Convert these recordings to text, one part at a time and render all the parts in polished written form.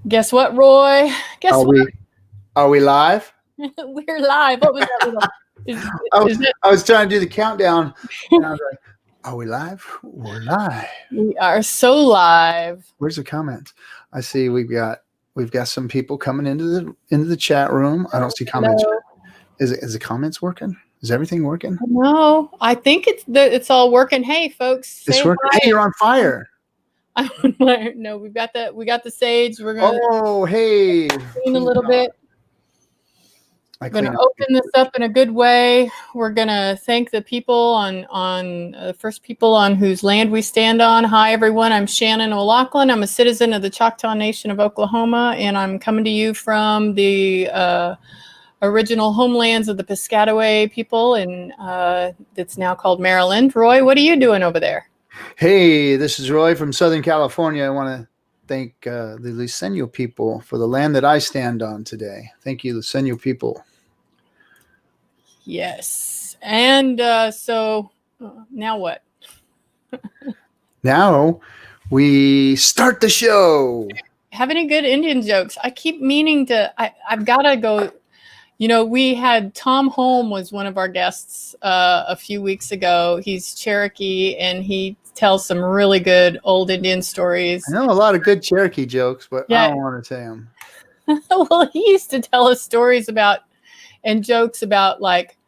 Guess what, Roy? Guess Are what? Are we live? We're live. What was that little? I was trying to do the countdown, and I was like, "Are we live? We're live." We are so live. Where's the comments? I see we've got some people coming into the chat room. I don't see comments. Hello. Is the comments working? Is everything working? No, I think it's all working. Hey, folks, It's say working. hi. Hey, you're on fire. No, we got the sage. We're gonna hey, clean a little bit. We're going to open this up in a good way. We're going to thank the people on the first people on whose land we stand on. Hi, everyone. I'm Shannon O'Loughlin. I'm a citizen of the Choctaw Nation of Oklahoma, and I'm coming to you from the original homelands of the Piscataway people, and it's now called Maryland. Roy, what are you doing over there? Hey, this is Roy from Southern California. I want to thank the Luiseño people for the land that I stand on today. Thank you, Luiseño people. Yes. And so now what? Now we start the show. Have any good Indian jokes? I keep meaning to, I've got to go. You know, we had Tom Holm was one of our guests a few weeks ago. He's Cherokee, and he tells some really good old Indian stories. I know a lot of good Cherokee jokes, but yeah. I don't want to say them. Well, he used to tell us stories about and jokes about like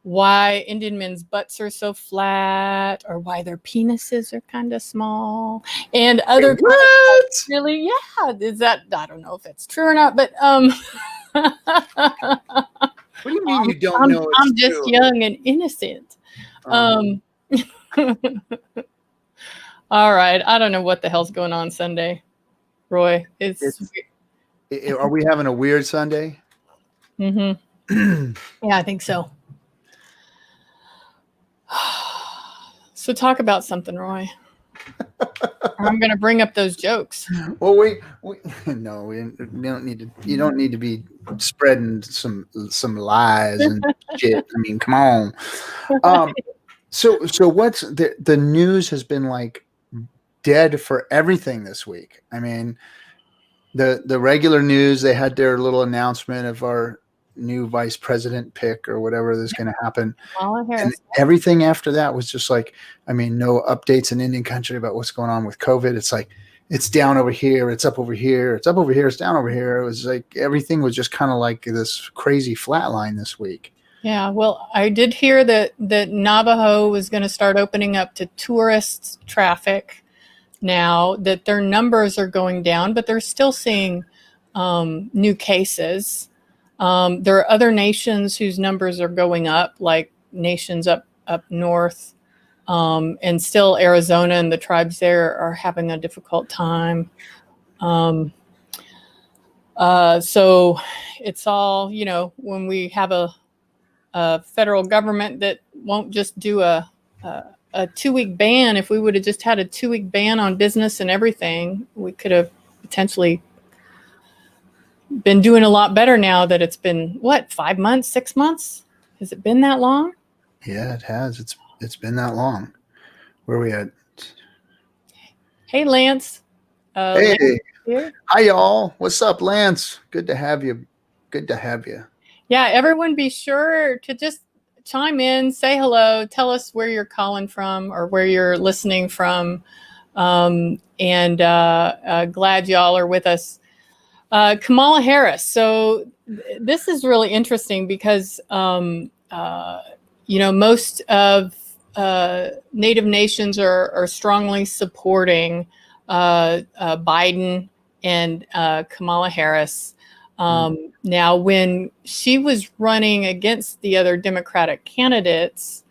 why Indian men's butts are so flat or why their penises are kind of small and other really, yeah. Is that, I don't know if it's true or not, but what do you mean you don't know? I'm just true. Young and innocent. All right. I don't know what the hell's going on Sunday, Roy. Are we having a weird Sunday? Mm-hmm. Yeah, I think so. So talk about something, Roy. I'm going to bring up those jokes. Well, we don't need to. You don't need to be spreading some lies and shit. I mean, come on. So what's the news has been like dead for everything this week. I mean, the regular news, they had their little announcement of our new vice president pick or whatever that's going to happen. Kamala Harris. And everything after that was just like, I mean, no updates in Indian country about what's going on with COVID. It's like, it's down over here. It's up over here. It's up over here. It's down over here. It was like, everything was just kind of like this crazy flat line this week. Yeah. Well, I did hear that Navajo was going to start opening up to tourist traffic now, that their numbers are going down, but they're still seeing new cases. There are other nations whose numbers are going up, like nations up north, and still Arizona and the tribes there are having a difficult time. So it's all, you know, when we have a federal government that won't just do a 2-week ban. If we would have just had a 2-week ban on business and everything, we could have potentially been doing a lot better now that it's been, what, 5 months, 6 months? Has it been that long? Yeah, it has. It's been that long. Where are we at? Hey, Lance. Hey. Lance here. Hi, y'all. What's up, Lance? Good to have you. Good to have you. Yeah, everyone be sure to just chime in, say hello, tell us where you're calling from or where you're listening from. And glad y'all are with us. Kamala Harris. So this is really interesting because, you know, most of Native nations are strongly supporting Biden and Kamala Harris. Now, when she was running against the other Democratic candidates,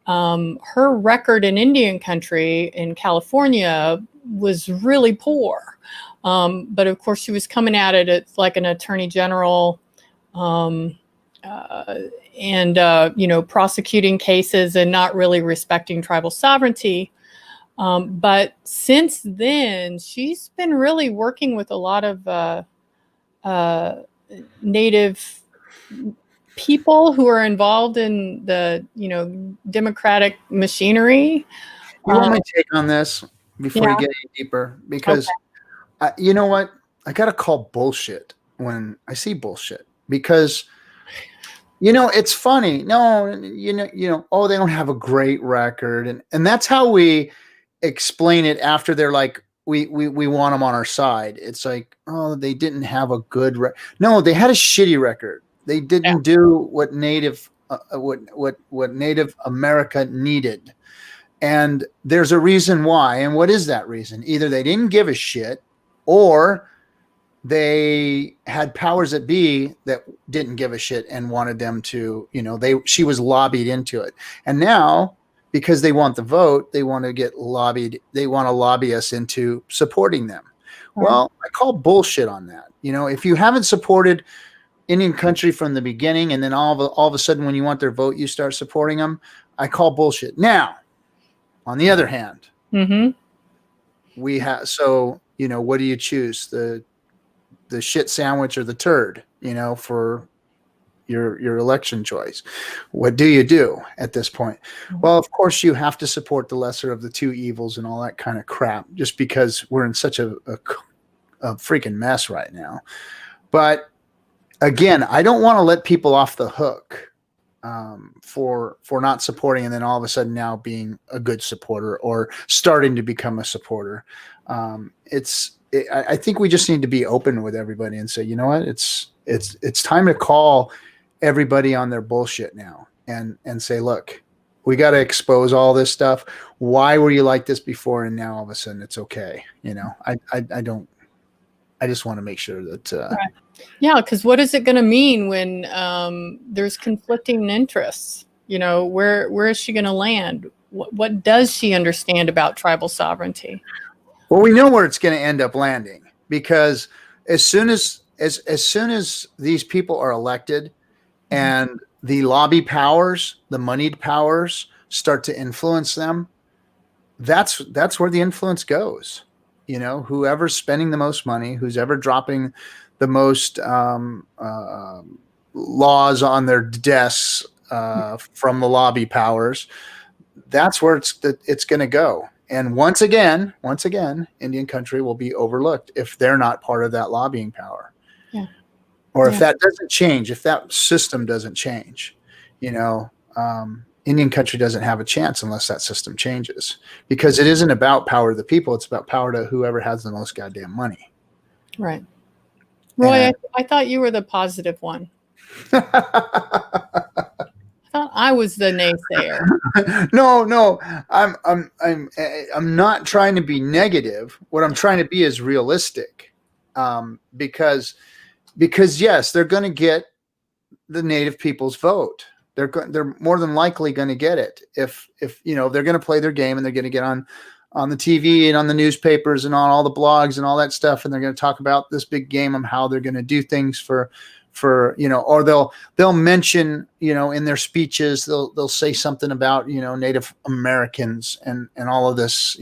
her record in Indian country in California was really poor. But of course, she was coming at it like an attorney general and, you know, prosecuting cases and not really respecting tribal sovereignty. But since then, she's been really working with a lot of Native people who are involved in the, you know, democratic machinery. You want my take on this before you get any deeper? Because you know what? I got to call bullshit when I see bullshit, because, you know, it's funny. No, oh, they don't have a great record. And that's how we explain it after they're like, we want them on our side. It's like, oh, they didn't have a good no, they had a shitty record. They didn't do what Native America needed. And there's a reason why. And what is that reason? Either they didn't give a shit, or they had powers that be that didn't give a shit and wanted them to, she was lobbied into it. And now, because they want the vote, they want to get lobbied. They want to lobby us into supporting them. Right. Well, I call bullshit on that. If you haven't supported Indian country from the beginning, and then all of a sudden when you want their vote, you start supporting them, I call bullshit. Now, on the other hand, we have, so, what do you choose? The shit sandwich or the turd, for your election choice. What do you do at this point? Well, of course you have to support the lesser of the two evils and all that kind of crap, just because we're in such a freaking mess right now. But again, I don't want to let people off the hook for not supporting, and then all of a sudden now being a good supporter or starting to become a supporter. I think we just need to be open with everybody and say, you know what, it's time to call everybody on their bullshit now and say, look, we got to expose all this stuff. Why were you like this before? And now all of a sudden it's okay. I just want to make sure that, right. Yeah. Cause what is it going to mean when, there's conflicting interests? Where is she going to land? What does she understand about tribal sovereignty? Well, we know where it's going to end up landing, because as soon as these people are elected and the lobby powers, the moneyed powers start to influence them, that's where the influence goes. Whoever's spending the most money, who's ever dropping the most laws on their desks from the lobby powers, that's where it's going to go. And once again, Indian country will be overlooked if they're not part of that lobbying power. Yeah. Or if that doesn't change, if that system doesn't change, Indian country doesn't have a chance unless that system changes, because it isn't about power to the people. It's about power to whoever has the most goddamn money. Right. Roy, I thought you were the positive one. I was the naysayer. No, I'm not trying to be negative. What I'm trying to be is realistic, because yes, they're going to get the Native people's vote. They're more than likely going to get it if they're going to play their game, and they're going to get on the TV and on the newspapers and on all the blogs and all that stuff, and they're going to talk about this big game of how they're going to do things for or they'll mention, in their speeches, they'll say something about, Native Americans and all of this,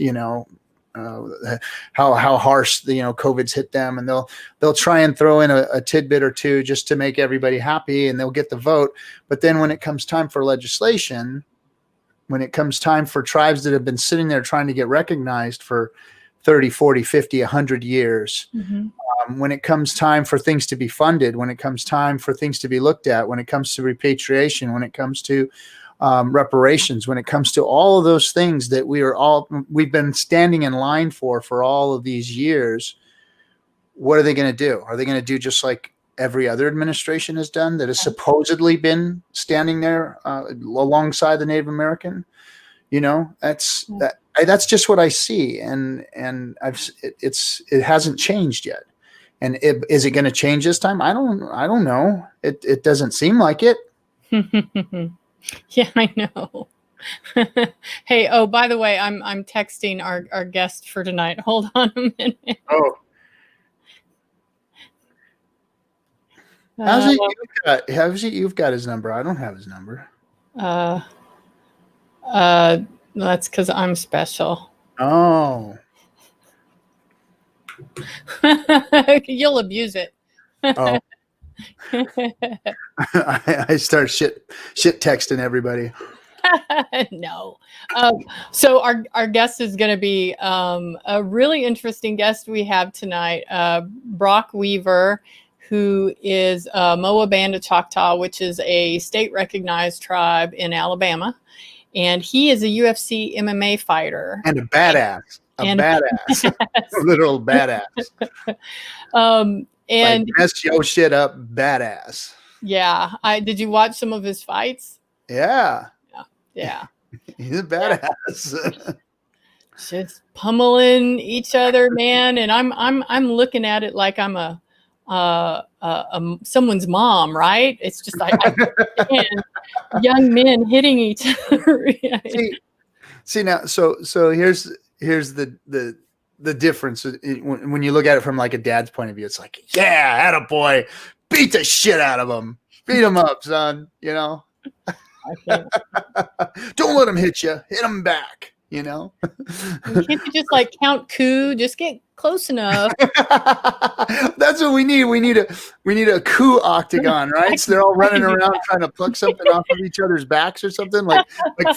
how harsh the, COVID's hit them, and they'll try and throw in a tidbit or two just to make everybody happy, and they'll get the vote. But then when it comes time for legislation, when it comes time for tribes that have been sitting there trying to get recognized for 30, 40, 50, 100 years, when it comes time for things to be funded, when it comes time for things to be looked at, when it comes to repatriation, when it comes to reparations, when it comes to all of those things that we've been standing in line for all of these years, what are they going to do? Are they going to do just like every other administration has done that has supposedly been standing there alongside the Native American? That's just what I see, and it hasn't changed yet. And is it going to change this time? I don't know. It doesn't seem like it. Yeah, I know. Hey, oh, by the way, I'm texting our guest for tonight. Hold on a minute. Oh. How's it you've got his number? I don't have his number. That's because I'm special. Oh. You'll abuse it. Oh. I start shit texting everybody. No. So our guest is going to be a really interesting guest we have tonight, Brok Weaver, who is MOWA Band of Choctaw, which is a state-recognized tribe in Alabama. And he is a UFC MMA fighter. And a badass. A badass. A literal badass. And like, mess your shit up, badass. Yeah. Did you watch some of his fights? Yeah. Yeah. He's a badass. Just pummeling each other, man. And I'm looking at it like I'm someone's mom, right? It's just like young men hitting each other. see now, so here's the difference when you look at it from like a dad's point of view. It's like, yeah, attaboy, beat the shit out of him, beat him up, son. You know, don't let him hit you, hit him back. You know, can't you just like count coup? Just get close enough. That's what we need. We need a coup octagon, right? So they're all running around trying to pluck something off of each other's backs or something, like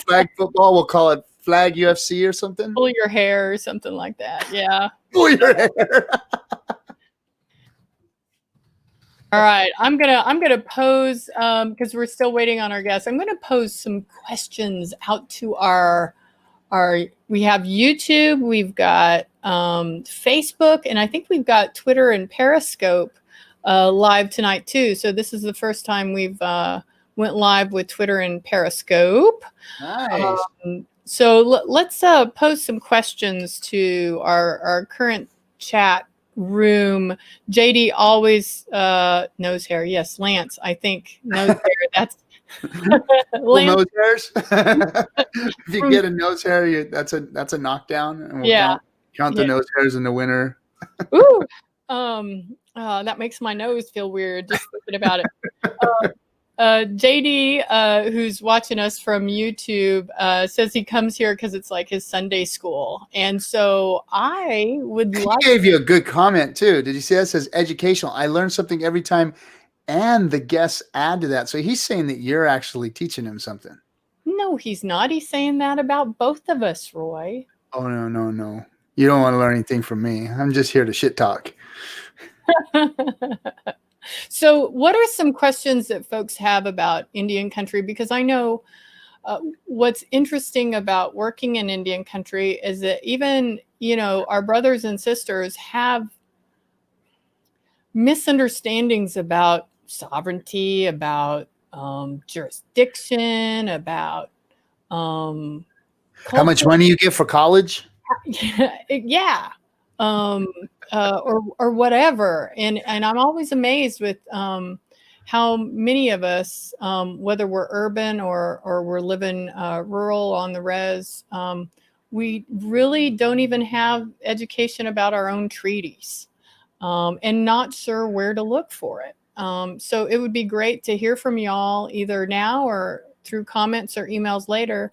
flag football. We'll call it flag UFC or something. Pull your hair or something like that. Yeah. Pull your hair. All right, I'm gonna pose because we're still waiting on our guests. I'm gonna pose some questions out to our. We have YouTube, we've got Facebook, and I think we've got Twitter and Periscope live tonight too. So this is the first time we've went live with Twitter and Periscope. Nice. So let's pose some questions to our current chat room. JD always nose hair. Yes, Lance, I think nose hair. That's nose hairs. If you get a nose hair, that's a knockdown. And we'll count the nose hairs in the winner. Ooh, that makes my nose feel weird just thinking about it. JD, who's watching us from YouTube, says he comes here because it's like his Sunday school, and so I would like. He gave you a good comment too. Did you see that? It says educational. I learn something every time. And the guests add to that. So he's saying that you're actually teaching him something. No, he's not. He's saying that about both of us, Roy. Oh, no. You don't want to learn anything from me. I'm just here to shit talk. So what are some questions that folks have about Indian country? Because I know what's interesting about working in Indian country is that even, our brothers and sisters have misunderstandings about sovereignty, about jurisdiction, about how much money you get for college. Yeah. Or whatever. And I'm always amazed with how many of us, whether we're urban or we're living rural on the res, we really don't even have education about our own treaties. And not sure where to look for it. So it would be great to hear from y'all either now or through comments or emails later.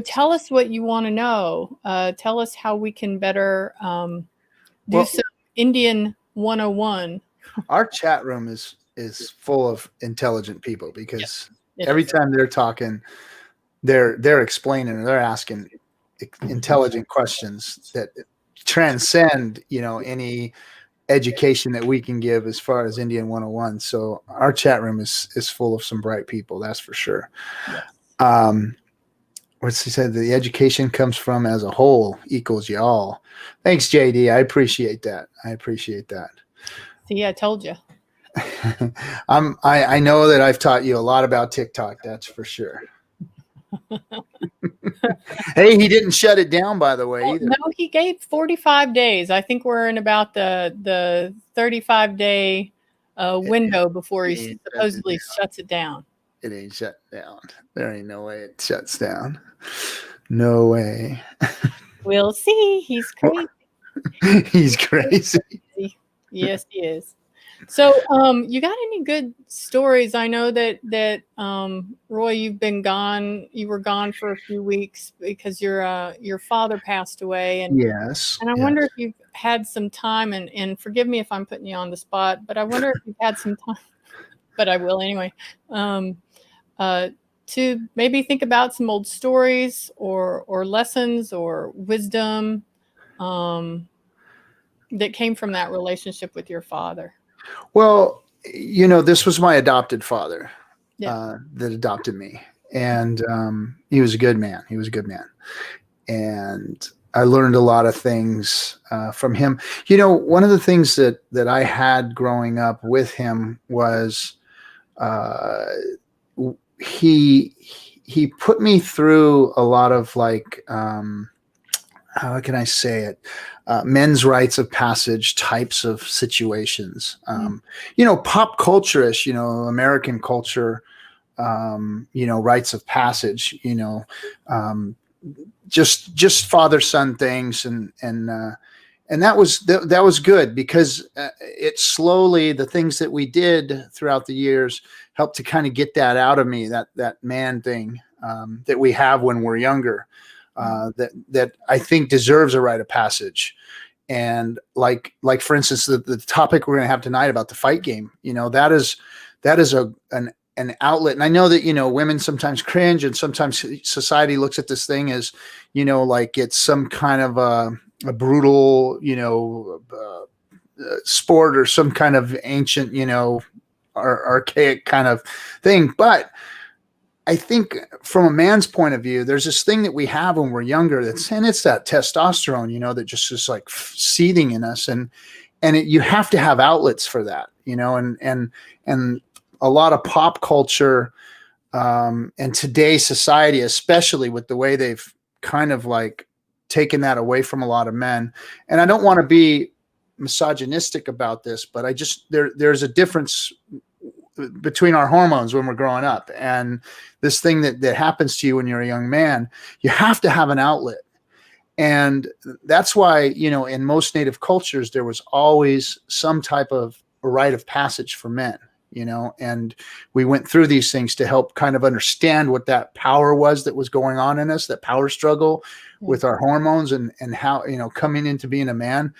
Tell us what you want to know. Tell us how we can better do some Indian 101. Our chat room is full of intelligent people because every time they're talking, they're explaining and they're asking intelligent questions that transcend, any education that we can give as far as Indian 101. So our chat room is full of some bright people, that's for sure. Yes. What's he said? The education comes from as a whole equals y'all. Thanks, JD. I appreciate that. See, I told you. I know that I've taught you a lot about TikTok. That's for sure. Hey, he didn't shut it down, by the way, either. No, he gave 45 days. I think we're in about the 35-day window before he supposedly shuts it down. It ain't shut down. There ain't no way it shuts down. No way. We'll see. He's crazy. He's crazy. Yes, he is. So, you got any good stories? I know that Roy, you've been gone. You were gone for a few weeks because your father passed away. And yes. And I wonder if you've had some time. And forgive me if I'm putting you on the spot, but I wonder if you've had some time. But I will anyway. to maybe think about some old stories or lessons or wisdom that came from that relationship with your father? Well, this was my adopted father Yeah. that adopted me. And he was a good man. He was a good man. And I learned a lot of things from him. One of the things that I had growing up with him was he put me through a lot of like, how can I say it? Men's rites of passage types of situations. Pop culture-ish, American culture, rites of passage, just father-son things. And that was good because it slowly, the things that we did throughout the years helped to kind of get that out of me, that man thing that we have when we're younger, that I think deserves a rite of passage. And like for instance, the topic we're going to have tonight about the fight game, that is an outlet. And I know that, women sometimes cringe, and sometimes society looks at this thing as, like it's some kind of a brutal, sport or some kind of ancient, archaic kind of thing. But I think from a man's point of view, there's this thing that we have when we're younger it's that testosterone, that just is like seething in us. And you have to have outlets for that, and a lot of pop culture, and today's society, especially with the way they've kind of like taken that away from a lot of men. And I don't want to be misogynistic about this, but there's a difference between our hormones when we're growing up and this thing that happens to you when you're a young man. You have to have an outlet. And that's why, in most Native cultures, there was always some type of a rite of passage for men, and we went through these things to help kind of understand what that power was that was going on in us, that power struggle with our hormones and how, coming into being a man.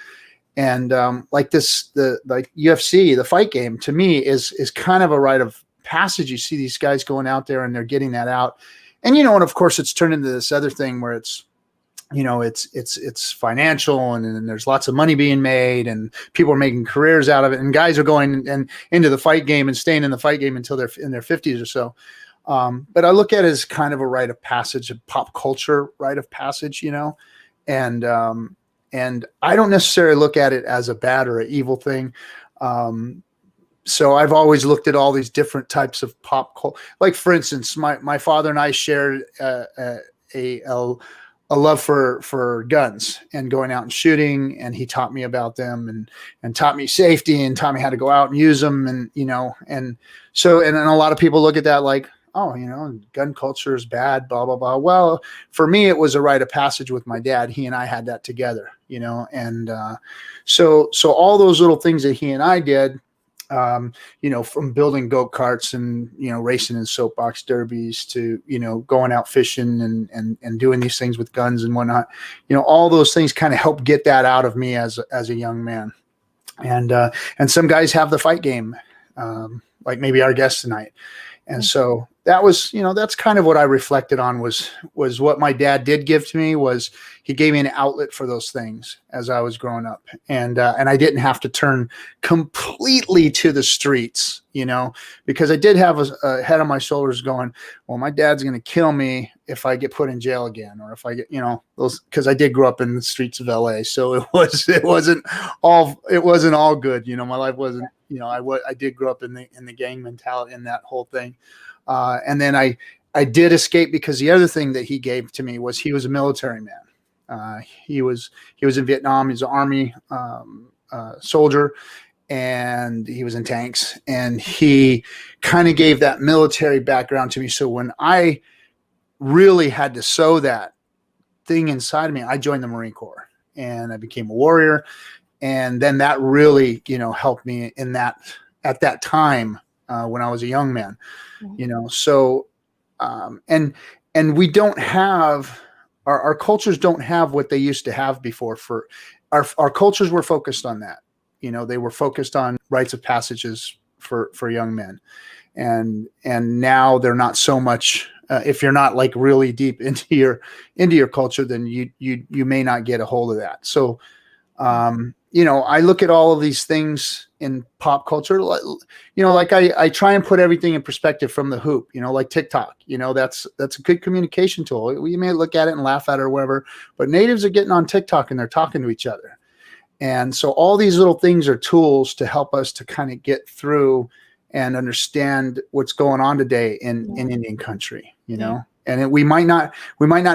And like UFC, the fight game, to me is kind of a rite of passage. You see these guys going out there and they're getting that out. And, and of course it's turned into this other thing where it's, it's financial, and there's lots of money being made, and people are making careers out of it, and guys are going and into the fight game and staying in the fight game until they're in their 50s or so. But I look at it as kind of a rite of passage, a pop culture rite of passage, and I don't necessarily look at it as a bad or an evil thing. So I've always looked at all these different types of pop culture. Like, for instance, my father and I shared a love for guns and going out and shooting. And he taught me about them and taught me safety and taught me how to go out and use them. And, and a lot of people look at that like, oh, gun culture is bad, blah, blah, blah. Well, for me, it was a rite of passage with my dad. He and I had that together, and so all those little things that he and I did, from building go-karts and, racing in soapbox derbies to, going out fishing and doing these things with guns and whatnot, all those things kind of help get that out of me as a young man. And some guys have the fight game, like maybe our guest tonight. And so that was, that's kind of what I reflected on was what my dad did give to me. Was he gave me an outlet for those things as I was growing up. And I didn't have to turn completely to the streets, because I did have a head on my shoulders going, well, my dad's going to kill me if I get put in jail again, or if I get, those, because I did grow up in the streets of LA. So it wasn't all good. My life wasn't, I did grow up in the gang mentality and that whole thing. And then I did escape because the other thing that he gave to me was he was a military man. He was in Vietnam. He's an Army soldier, and he was in tanks, and he kind of gave that military background to me. So when I really had to sow that thing inside of me, I joined the Marine Corps and I became a warrior. And then that really, helped me in that at that time when I was a young man, so and we don't have our cultures don't have what they used to have before. For our cultures were focused on that. They were focused on rites of passages for young men. And now they're not so much if you're not like really deep into your culture, then you may not get a hold of that. So, I look at all of these things in pop culture, like I try and put everything in perspective from the hoop, like TikTok, that's a good communication tool. We may look at it and laugh at it or whatever, but natives are getting on TikTok and they're talking to each other. And so all these little things are tools to help us to kind of get through and understand what's going on today in Indian country, and we might not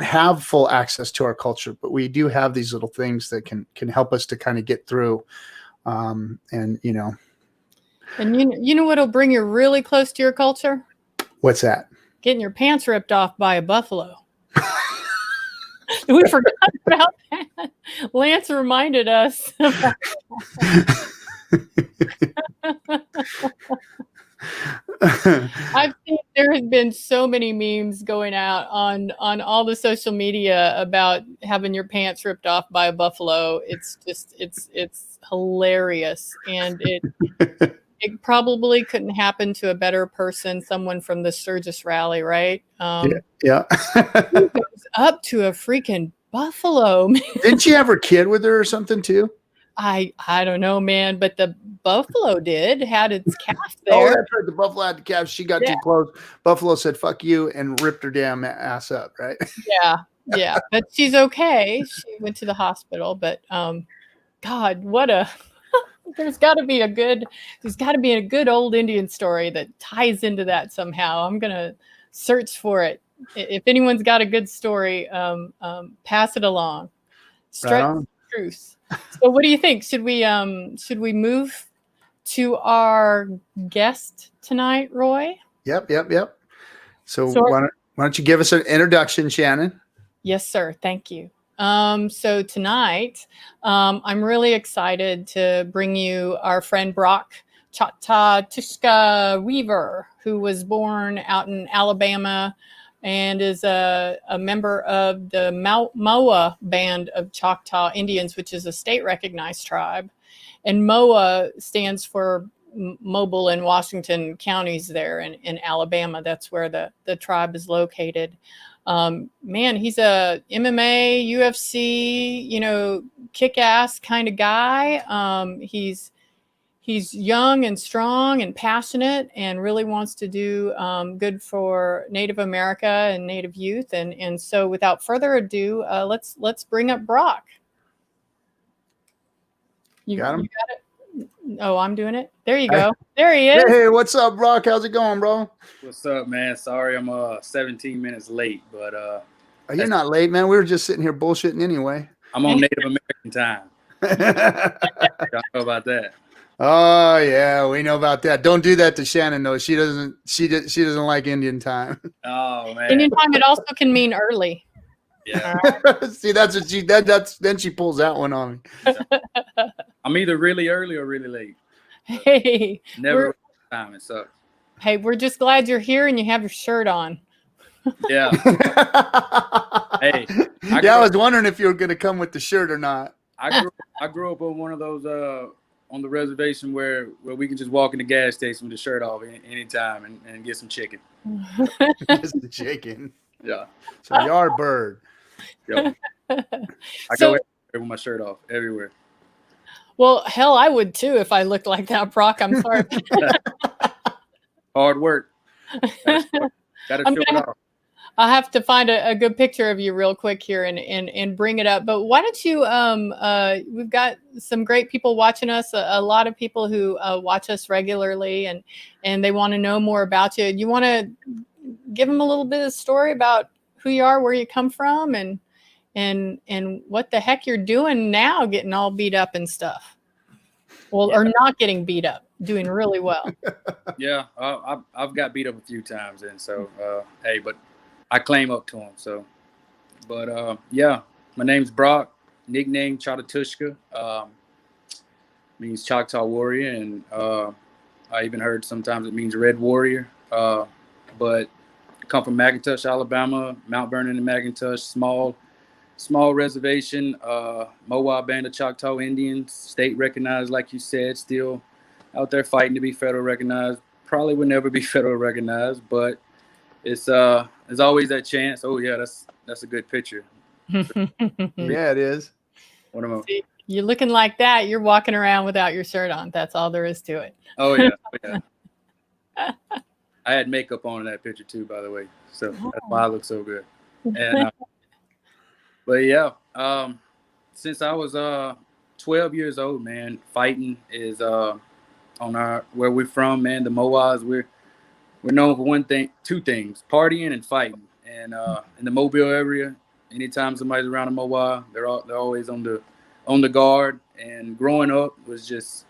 have full access to our culture, but we do have these little things that can help us to kind of get through. And what'll bring you really close to your culture? What's that? Getting your pants ripped off by a buffalo. We forgot about that. Lance reminded us. I've seen there has been so many memes going out on all the social media about having your pants ripped off by a buffalo. It's just it's hilarious, and it probably couldn't happen to a better person, someone from the Sturgis rally, right? Yeah. Who goes up to a freaking buffalo? Didn't she have her kid with her or something too? I don't know, man, but the buffalo had its calf there. Oh, that's right. The buffalo had the calf. She got too close. Buffalo said, "Fuck you," and ripped her damn ass up, right? Yeah. But she's okay. She went to the hospital, but God, there's got to be a good old Indian story that ties into that somehow. I'm gonna search for it. If anyone's got a good story, pass it along. Stretch the truth. So what do you think? Should we move to our guest tonight, Roy? Yep. So why don't you give us an introduction, Shannon? Yes, sir. Thank you. So tonight, I'm really excited to bring you our friend Brok Chata Tuska Weaver, who was born out in Alabama and is a member of the MOWA Band of Choctaw Indians, which is a state-recognized tribe. And MOWA stands for Mobile and Washington counties there in Alabama. That's where the tribe is located. Man, he's a MMA, UFC, kick-ass kind of guy. He's young and strong and passionate and really wants to do good for Native America and Native youth. And so without further ado, let's bring up Brok. You got it? Oh, I'm doing it? There you go. There he is. Hey, what's up, Brok? How's it going, bro? What's up, man? Sorry I'm 17 minutes late, but you're not late, man. We were just sitting here bullshitting anyway. I'm on Native American time. Y'all know about that. Oh yeah, we know about that. Don't do that to Shannon though. She doesn't like Indian time. Oh man. Indian time, it also can mean early. Yeah. See, that's what then she pulls that one on me. I'm either really early or really late. Hey. Never time. It sucks. Hey, we're just glad you're here and you have your shirt on. Yeah. Hey. I was wondering if you were gonna come with the shirt or not. I grew up on one of those on the reservation where we can just walk in the gas station with the shirt off anytime and get some chicken. Get some chicken. Yeah. So you are a bird. Yep. I go everywhere with my shirt off everywhere. Well, hell, I would too if I looked like that, Brok. I'm sorry. Hard work. Gotta show it off. I'll have to find a good picture of you real quick here and bring it up. But why don't you, we've got some great people watching us, a lot of people who watch us regularly and they want to know more about you. You want to give them a little bit of story about who you are, where you come from, and what the heck you're doing now, getting all beat up and stuff. Well, yeah. Or not getting beat up, doing really well. Yeah, I've got beat up a few times, and so, hey, but I claim up to him. So, but yeah, my name's Brok, nickname Chata Tuska, means Choctaw warrior, and I even heard sometimes it means red warrior. But I come from McIntosh, Alabama, Mount Vernon and McIntosh, small reservation, MOWA Band of Choctaw Indians, state recognized, like you said, still out there fighting to be federal recognized. Probably would never be federal recognized, but it's there's always that chance. Oh yeah, that's a good picture. Yeah, it is. What am I? See, you're looking like that. You're walking around without your shirt on. That's all there is to it. Oh yeah, yeah. I had makeup on in that picture too, by the way. So that's why I look so good. And but yeah, since I was 12 years old, man, fighting is on where we're from, man. The MOWAs, we're known for two things: partying and fighting. And in the Mobile area, anytime somebody's around a MOWA, they're always on the guard. And growing up was just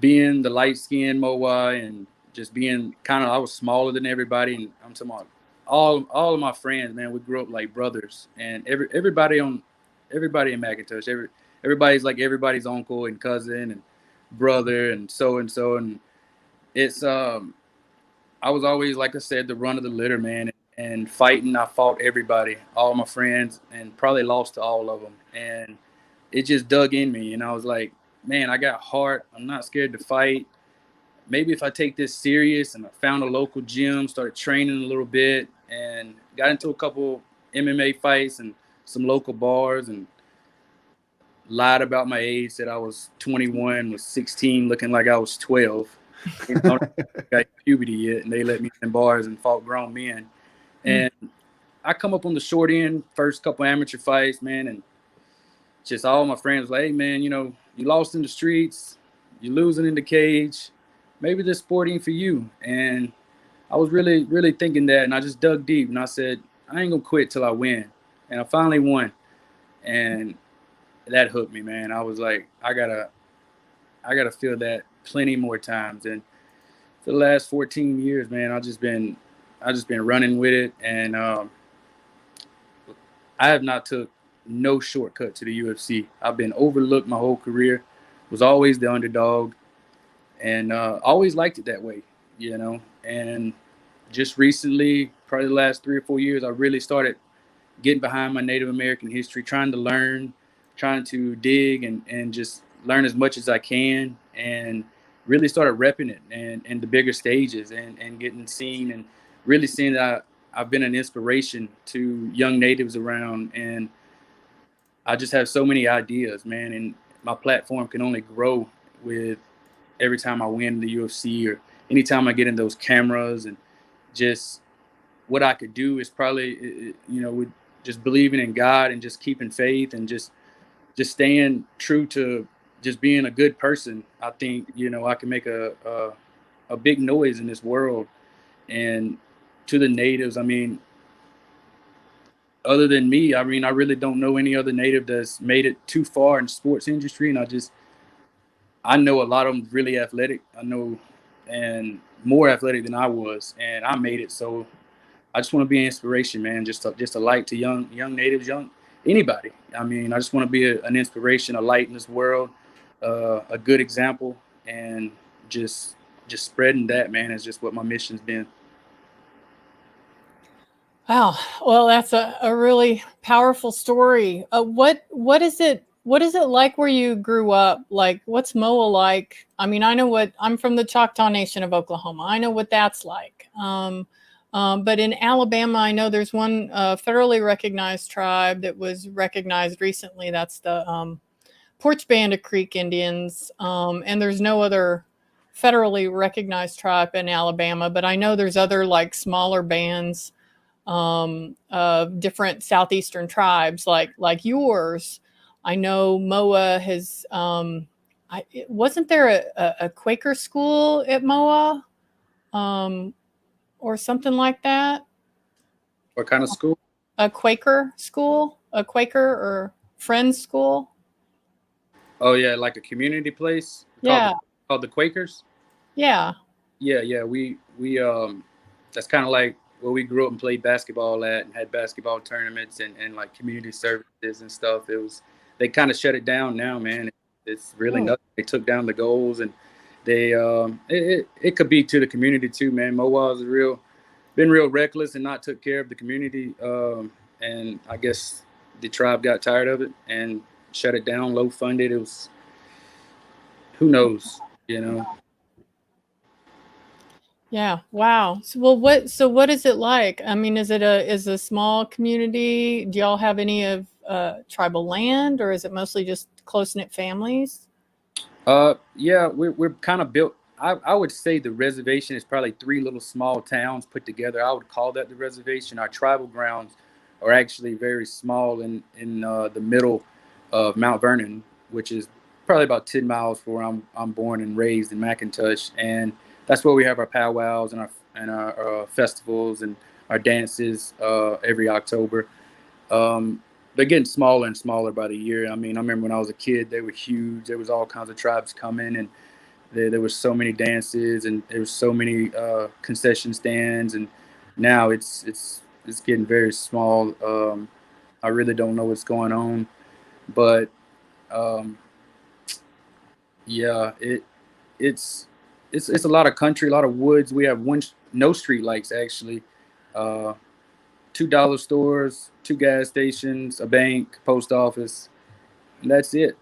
being the light-skinned MOWA and just being I was smaller than everybody. And I'm talking about all of my friends, man. We grew up like brothers, and everybody in McIntosh, everybody's like everybody's uncle and cousin and brother and so. And it's I was always, like I said, the run of the litter, man. And fighting, I fought everybody, all my friends, and probably lost to all of them. And it just dug in me, and I was like, man, I got heart. I'm not scared to fight. Maybe if I take this serious, and I found a local gym, started training a little bit, and got into a couple MMA fights and some local bars, and lied about my age, said I was 21, was 16, looking like I was 12. You know, got puberty yet, and they let me in bars and fought grown men. And I come up on the short end, first couple amateur fights, man, and just all my friends like, hey, man, you lost in the streets, you're losing in the cage, maybe this sport ain't for you. And I was really, really thinking that, and I just dug deep, and I said, I ain't gonna quit till I win. And I finally won, and that hooked me, man. I was like, I gotta feel that plenty more times. And for the last 14 years, man, I just been running with it, and I have not took no shortcut to the UFC. I've been overlooked my whole career, was always the underdog, and always liked it that way, And just recently, probably the last 3 or 4 years, I really started getting behind my Native American history, trying to learn, trying to dig and just learn as much as I can, and really started repping it and the bigger stages and getting seen and really seeing that I've been an inspiration to young natives around. And I just have so many ideas, man, and my platform can only grow with every time I win the UFC or anytime I get in those cameras. And just what I could do is probably, with just believing in God and just keeping faith and just staying true to just being a good person. I think, I can make a big noise in this world. And to the natives, I mean, other than me, I mean, I really don't know any other native that's made it too far in the sports industry. And I know a lot of them really athletic. I know, and more athletic than I was, and I made it. So I just want to be an inspiration, man. Just a light to young natives, anybody. I mean, I just want to be an inspiration, a light in this world, a good example, and just spreading that, man, is just what my mission's been. Wow. Well, that's a really powerful story. What is it like where you grew up? Like, what's MOWA like? I mean, I know I'm from the Choctaw Nation of Oklahoma. I know what that's like. But in Alabama, I know there's one federally recognized tribe that was recognized recently. That's the Porch Band of Creek Indians. And there's no other federally recognized tribe in Alabama, but I know there's other like smaller bands of different southeastern tribes like yours. I know MOWA has wasn't there a Quaker school at MOWA or something like that? What kind of school? A Quaker school, a Quaker or Friends school? Oh yeah, like a community place. Yeah. Called the Quakers. Yeah. Yeah. We that's kind of like where we grew up and played basketball at and had basketball tournaments and like community services and stuff. They kind of shut it down now, man. It's really nothing. They took down the goals, and they it could be to the community too, man. MOWA has been real reckless and not took care of the community. And I guess the tribe got tired of it and shut it down, low funded. It was, who knows, Yeah. Wow. So what is it like? I mean, is a small community? Do y'all have any of tribal land, or is it mostly just close-knit families? Yeah, we're kind of built. I would say the reservation is probably three little small towns put together. I would call that the reservation. Our tribal grounds are actually very small in the middle of Mount Vernon, which is probably about 10 miles from where I'm born and raised in McIntosh, and that's where we have our powwows and our festivals and our dances every October. They're getting smaller and smaller by the year. I mean, I remember when I was a kid, they were huge. There was all kinds of tribes coming, and there was so many dances, and there was so many concession stands. And now it's getting very small. I really don't know what's going on, but um, yeah, it's it's a lot of country, a lot of woods. We have no street lights actually. Uh, $2 stores, two gas stations, a bank, post office, and that's it.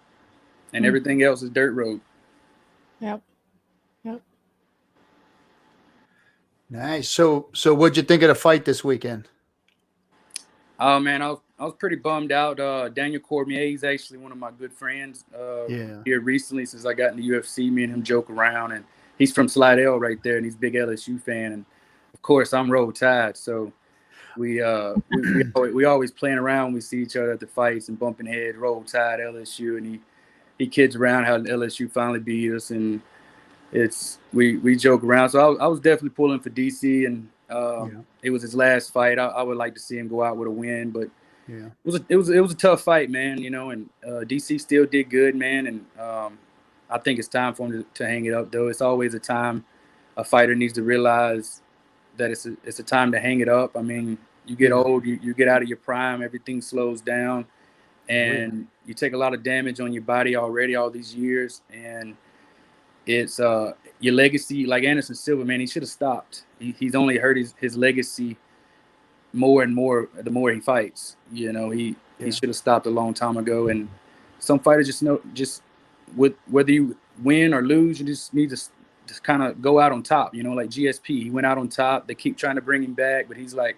And Mm. everything else is dirt road. Yep. Yep. Nice. So what'd you think of the fight this weekend? Oh man, I was pretty bummed out. Daniel Cormier is actually one of my good friends Yeah. here recently since I got in the UFC. Me and him joke around, and he's from Slidell right there, and he's a big LSU fan. And of course, I'm Roll Tide, so we always playing around. We see each other at the fights and bumping heads. Roll Tide, LSU, and he kids around how LSU finally beat us, and we joke around. So I was definitely pulling for DC, and it was his last fight. I would like to see him go out with a win, but Yeah. it was a tough fight, man. You know, and DC still did good, man. And I think it's time for him to hang it up, though. It's always a time a fighter needs to realize that it's a time to hang it up. I mean, you get old, you get out of your prime, everything slows down, and you take a lot of damage on your body already all these years, and it's your legacy. Like Anderson Silva, man, he should have stopped. He's only hurt his legacy more and more the more he fights. You know, he should have stopped a long time ago. And some fighters just with whether you win or lose, you just need to just kind of go out on top. You know, like GSP, he went out on top. They keep trying to bring him back, but he's like,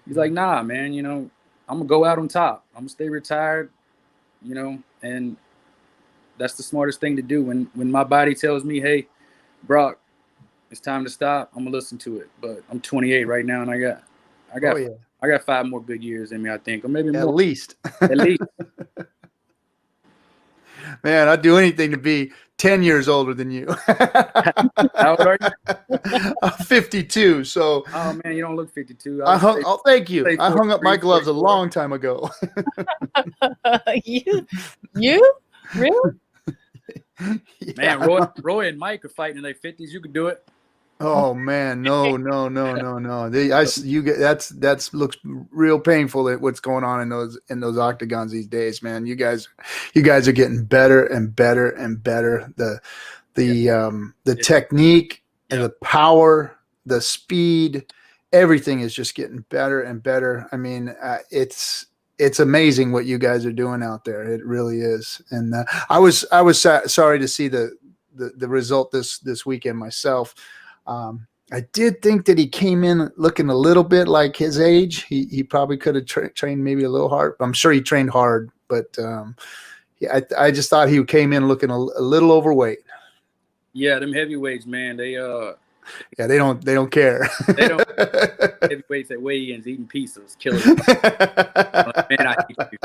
nah, man. You know, I'm gonna go out on top. I'm gonna stay retired. You know, and that's the smartest thing to do. When my body tells me, hey, Brok, it's time to stop, I'm gonna listen to it. But I'm 28 right now, and I got 5 more good years in me, I think, or maybe more. At least. At least. Man, I'd do anything to be 10 years older than you. How old are you? I'm 52, so. Oh man, you don't look 52. Thank you. I hung up my gloves 44. a long time ago. You really? Man, Roy and Mike are fighting in their 50s. You could do it. Oh man, no. That's looks real painful at what's going on in those octagons these days, man. You guys are getting better and better and better. The technique and the power, the speed, everything is just getting better and better. I mean, it's amazing what you guys are doing out there. It really is. And I was sorry to see the result this weekend myself. I did think that he came in looking a little bit like his age. He probably could have trained maybe a little hard. I'm sure he trained hard, but I just thought he came in looking a little overweight. Yeah, them heavyweights, man. They they don't care. They don't. Heavyweights at weigh-ins eating pizzas, killing them. Man, I hate you.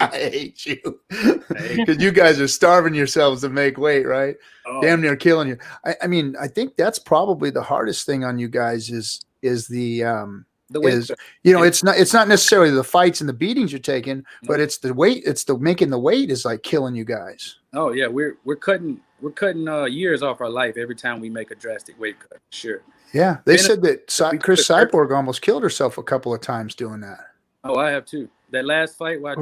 I hate you because you guys are starving yourselves to make weight, right? Damn near killing you. I mean, I think that's probably the hardest thing on you guys is the weight. It's not necessarily the fights and the beatings you're taking, but it's the weight. It's the making the weight is like killing you guys. Oh yeah, we're cutting years off our life every time we make a drastic weight cut. Sure. Yeah, they said that Chris Cyborg almost killed herself a couple of times doing that. Oh, I have too. That last fight where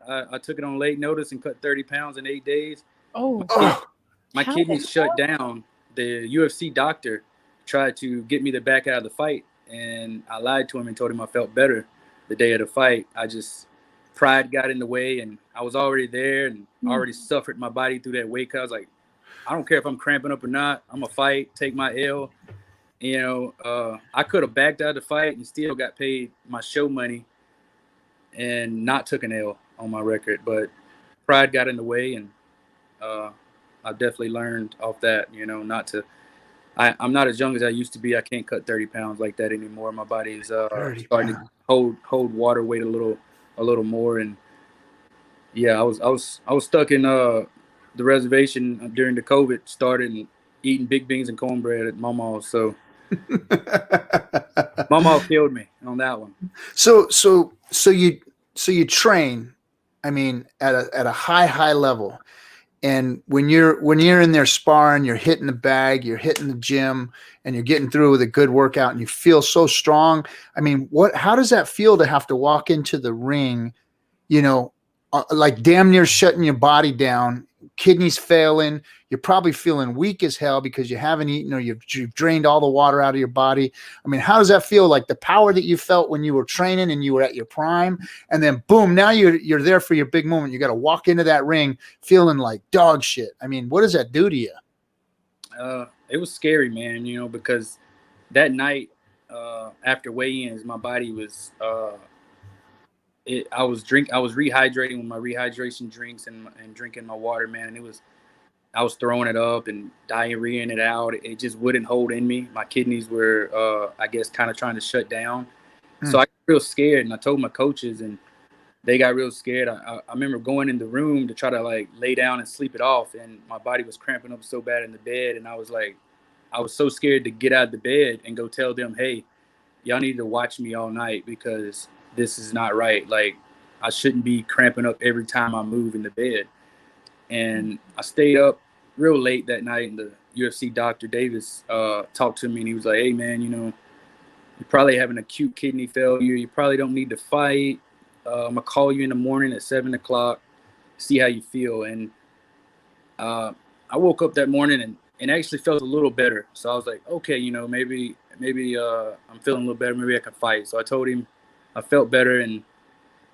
I took it on late notice and cut 30 pounds in 8 days. My kidneys shut down. The UFC doctor tried to get me to back out of the fight, and I lied to him and told him I felt better the day of the fight. Pride got in the way, and I was already there and already suffered my body through that weight cut. I was like, I don't care if I'm cramping up or not. I'm gonna fight, take my L. I could have backed out of the fight and still got paid my show money and not took an L on my record, but pride got in the way, and I definitely learned off that, not to. I'm not as young as I used to be. I can't cut 30 pounds like that anymore. My body's starting to hold water weight a little more, and yeah, I was stuck in the reservation during the COVID started and eating big beans and cornbread at Mama's. So Mama killed me on that one. So you train, I mean, at a high level, and when you're in there sparring, you're hitting the bag, you're hitting the gym, and you're getting through with a good workout, and you feel so strong. I mean, how does that feel to have to walk into the ring, like damn near shutting your body down, kidneys failing, you're probably feeling weak as hell because you haven't eaten or you've drained all the water out of your body. I mean, how does that feel? Like the power that you felt when you were training and you were at your prime, and then boom, now you're there for your big moment. You got to walk into that ring feeling like dog shit. I mean, what does that do to you? It was scary, man, because that night after weigh-ins, my body was I was rehydrating with my rehydration drinks and drinking my water, man, and I was throwing it up and diarrheaing it out. It just wouldn't hold in me. My kidneys were, I guess, kind of trying to shut down. So I got real scared, and I told my coaches, and they got real scared. I remember going in the room to try to like lay down and sleep it off, and my body was cramping up so bad in the bed, and I was so scared to get out of the bed and go tell them, hey, y'all need to watch me all night because this is not right. Like, I shouldn't be cramping up every time I move in the bed. And I stayed up real late that night, and the UFC Dr. Davis talked to me, and he was like, hey, man, you're probably having acute kidney failure. You probably don't need to fight. I'm going to call you in the morning at 7 o'clock, see how you feel. And I woke up that morning and actually felt a little better. So I was like, okay, maybe I'm feeling a little better. Maybe I can fight. So I told him I felt better. And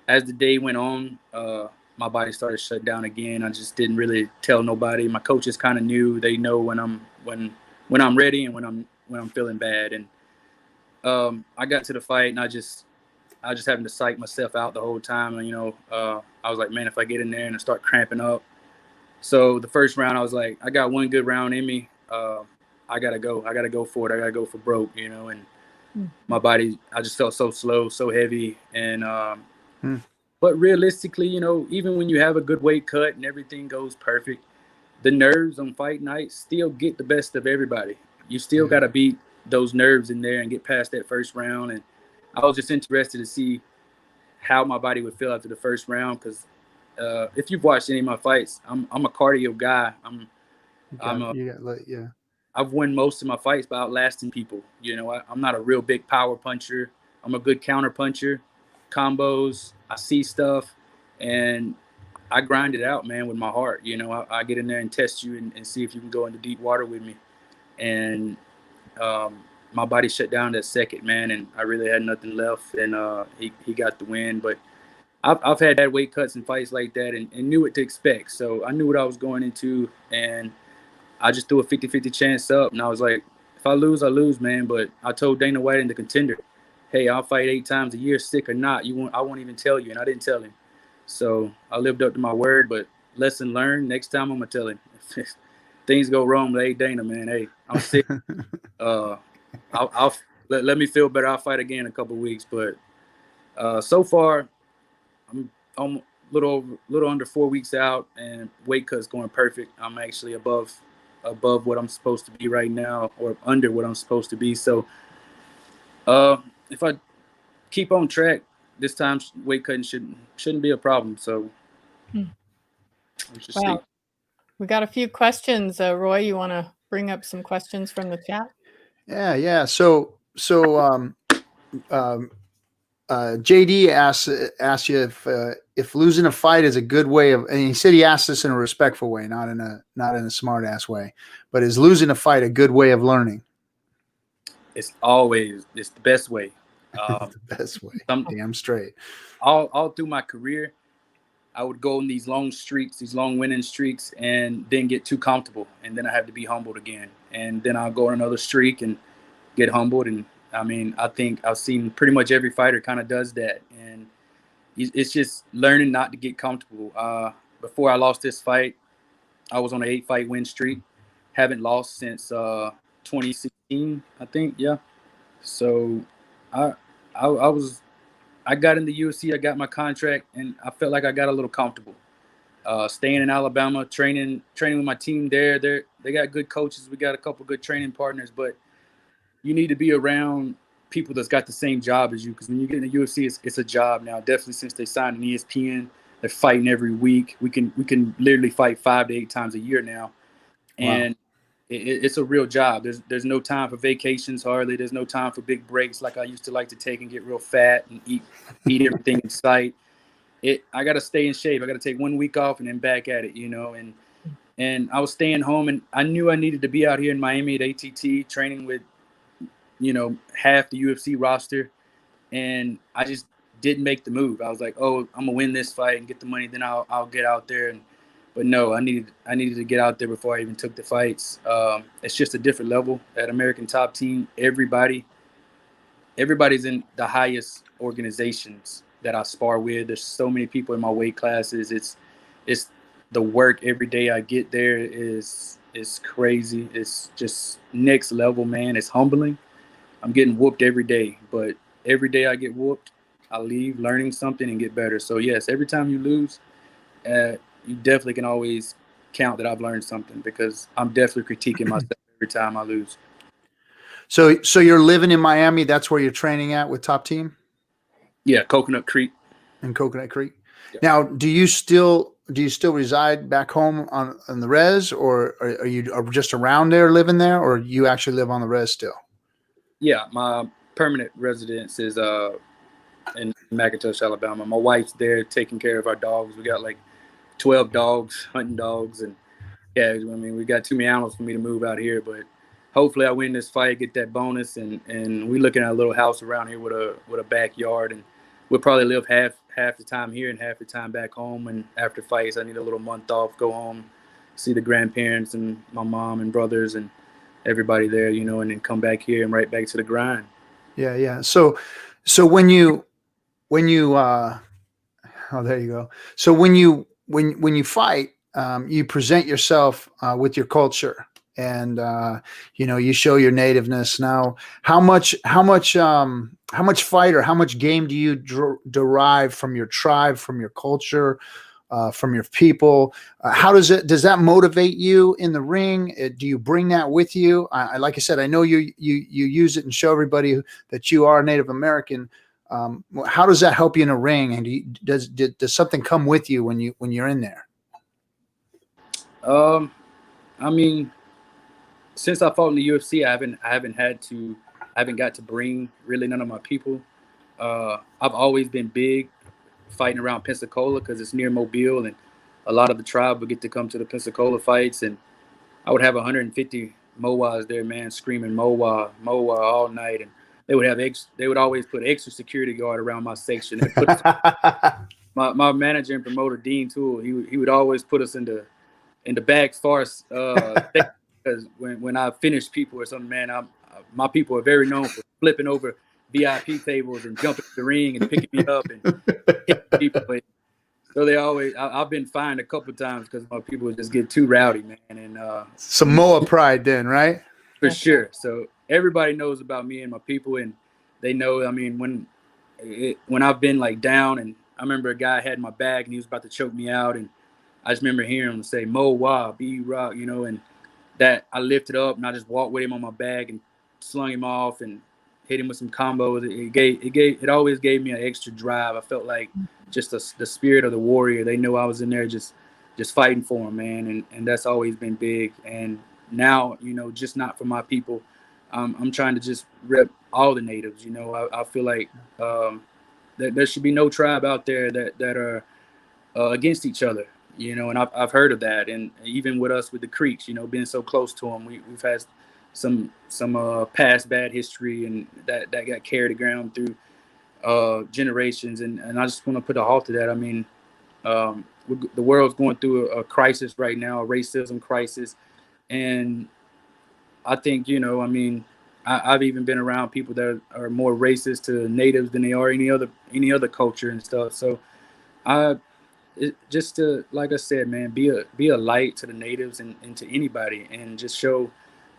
as the day went on, my body started to shut down again. I just didn't really tell nobody. My coaches kind of knew. They know when I'm ready and when I'm feeling bad. And I got to the fight, and I just having to psych myself out the whole time. And I was like, man, if I get in there and I start cramping up. So the first round, I was like, I got one good round in me. I gotta go for it. I gotta go for broke, and my body, I just felt so slow, so heavy. And but realistically, even when you have a good weight cut and everything goes perfect, the nerves on fight night still get the best of everybody. You still got to beat those nerves in there and get past that first round. And I was just interested to see how my body would feel after the first round, because if you've watched any of my fights, I'm a cardio guy. I've won most of my fights by outlasting people. I'm not a real big power puncher. I'm a good counter puncher, combos. I see stuff, and I grind it out, man, with my heart. I get in there and test you and see if you can go into deep water with me. And my body shut down that second, man, and I really had nothing left. And he got the win. But I've had bad weight cuts and fights like that, and knew what to expect. So I knew what I was going into, and I just threw a 50-50 chance up. And I was like, if I lose, I lose, man. But I told Dana White and the contender, hey, I'll fight 8 times a year, sick or not. I won't even tell you. And I didn't tell him. So I lived up to my word. But lesson learned, next time I'm going to tell him. If things go wrong, but hey, Dana, man, hey, I'm sick. I'll let me feel better. I'll fight again in a couple of weeks. But so far, I'm a little under 4 weeks out, and weight cut's going perfect. I'm actually above what I'm supposed to be right now, or under what I'm supposed to be. So if I keep on track, this time weight cutting shouldn't be a problem. So let's just see. We got a few questions. Roy, you want to bring up some questions from the chat? Yeah. So JD asked you if losing a fight is a good way of, and he said he asked this in a respectful way, not in a smart ass way, but is losing a fight a good way of learning? It's the best way. The best way. Damn straight. All through my career, I would go on these long streaks, these long winning streaks, and then get too comfortable, and then I have to be humbled again, and then I'll go on another streak and get humbled. And I mean, I think I've seen pretty much every fighter kind of does that. And it's just learning not to get comfortable. Before I lost this fight, I was on an 8-fight win streak. Haven't lost since 2016, I think. Yeah. So I got in the UFC. I got my contract, and I felt like I got a little comfortable. Staying in Alabama, training with my team there. They got good coaches. We got a couple good training partners, but you need to be around people that's got the same job as you. Because when you get in the UFC, it's a job now. Definitely since they signed an ESPN, they're fighting every week. We can literally fight 5 to 8 times a year now, and it's a real job. There's no time for vacations hardly. There's no time for big breaks like I used to like to take and get real fat and eat everything in sight. I got to stay in shape. I got to take 1 week off and then back at it, and I was staying home, and I knew I needed to be out here in Miami at ATT training with, half the UFC roster. And I just didn't make the move. I was like, oh, I'm gonna win this fight and get the money. Then I'll get out there. But no, I needed to get out there before I even took the fights. It's just a different level at American Top Team. Everybody's in the highest organizations that I spar with. There's so many people in my weight classes. It's the work every day I get there is crazy. It's just next level, man. It's humbling. I'm getting whooped every day, but every day I get whooped, I leave learning something and get better. So yes, every time you lose, you definitely can always count that I've learned something, because I'm definitely critiquing myself every time I lose. So you're living in Miami. That's where you're training at with Top Team? Yeah, Coconut Creek. In Coconut Creek. Yeah. Now, do you still reside back home on the res, or are you just around there living there, or you actually live on the res still? Yeah, my permanent residence is in McIntosh, Alabama. My wife's there taking care of our dogs. We got like 12 dogs, hunting dogs, and yeah, I mean, we got too many animals for me to move out here, but hopefully I win this fight, get that bonus, and we're looking at a little house around here with a backyard, and we'll probably live half the time here and half the time back home. And after fights, I need a little month off, go home, see the grandparents and my mom and brothers and everybody there, and then come back here and right back to the grind. Yeah. So when you oh, there you go. So when you fight, you present yourself with your culture, and you show your nativeness. Now, how much fight or how much game do you derive from your tribe, from your culture, from your people? How does that motivate you in the ring? Do you bring that with you? Like I said, I know you use it and show everybody that you are Native American. How does that help you in a ring? And does something come with you when you're in there? I mean, since I fought in the UFC, I haven't got to bring really none of my people. I've always been big fighting around Pensacola because it's near Mobile, and a lot of the tribe would get to come to the Pensacola fights, and I would have 150 MOWAs there, man, screaming MOWA all night, and they would always put extra security guard around my section. My manager and promoter Dean Toole, he would always put us in the back far, because when I finish people or something, man, my people are very known for flipping over VIP tables and jumping in the ring and picking me up and hitting people. So they always, I've been fined a couple of times because my people just get too rowdy, man. And some MOWA pride then, right? For sure. So everybody knows about me and my people, and they know, I mean, when I've been like down, and I remember a guy had my bag and he was about to choke me out, and I just remember hearing him say MOWA, B-Rock, and that I lifted up and I just walked with him on my bag and slung him off and hit him with some combos. It always gave me an extra drive. I felt like just the spirit of the warrior. They know I was in there just fighting for them, man, and that's always been big. And now, just not for my people, I'm trying to just rep all the natives. I feel like that there should be no tribe out there that are against each other. And I've heard of that, and even with us with the Creeks, being so close to them, we've had some past bad history, and that got carried around through generations, and I just want to put a halt to that. I mean, the world's going through a crisis right now, a racism crisis, and I think I I've even been around people that are more racist to natives than they are any other culture and stuff. So just to, like I said, man, be a light to the natives and to anybody, and just show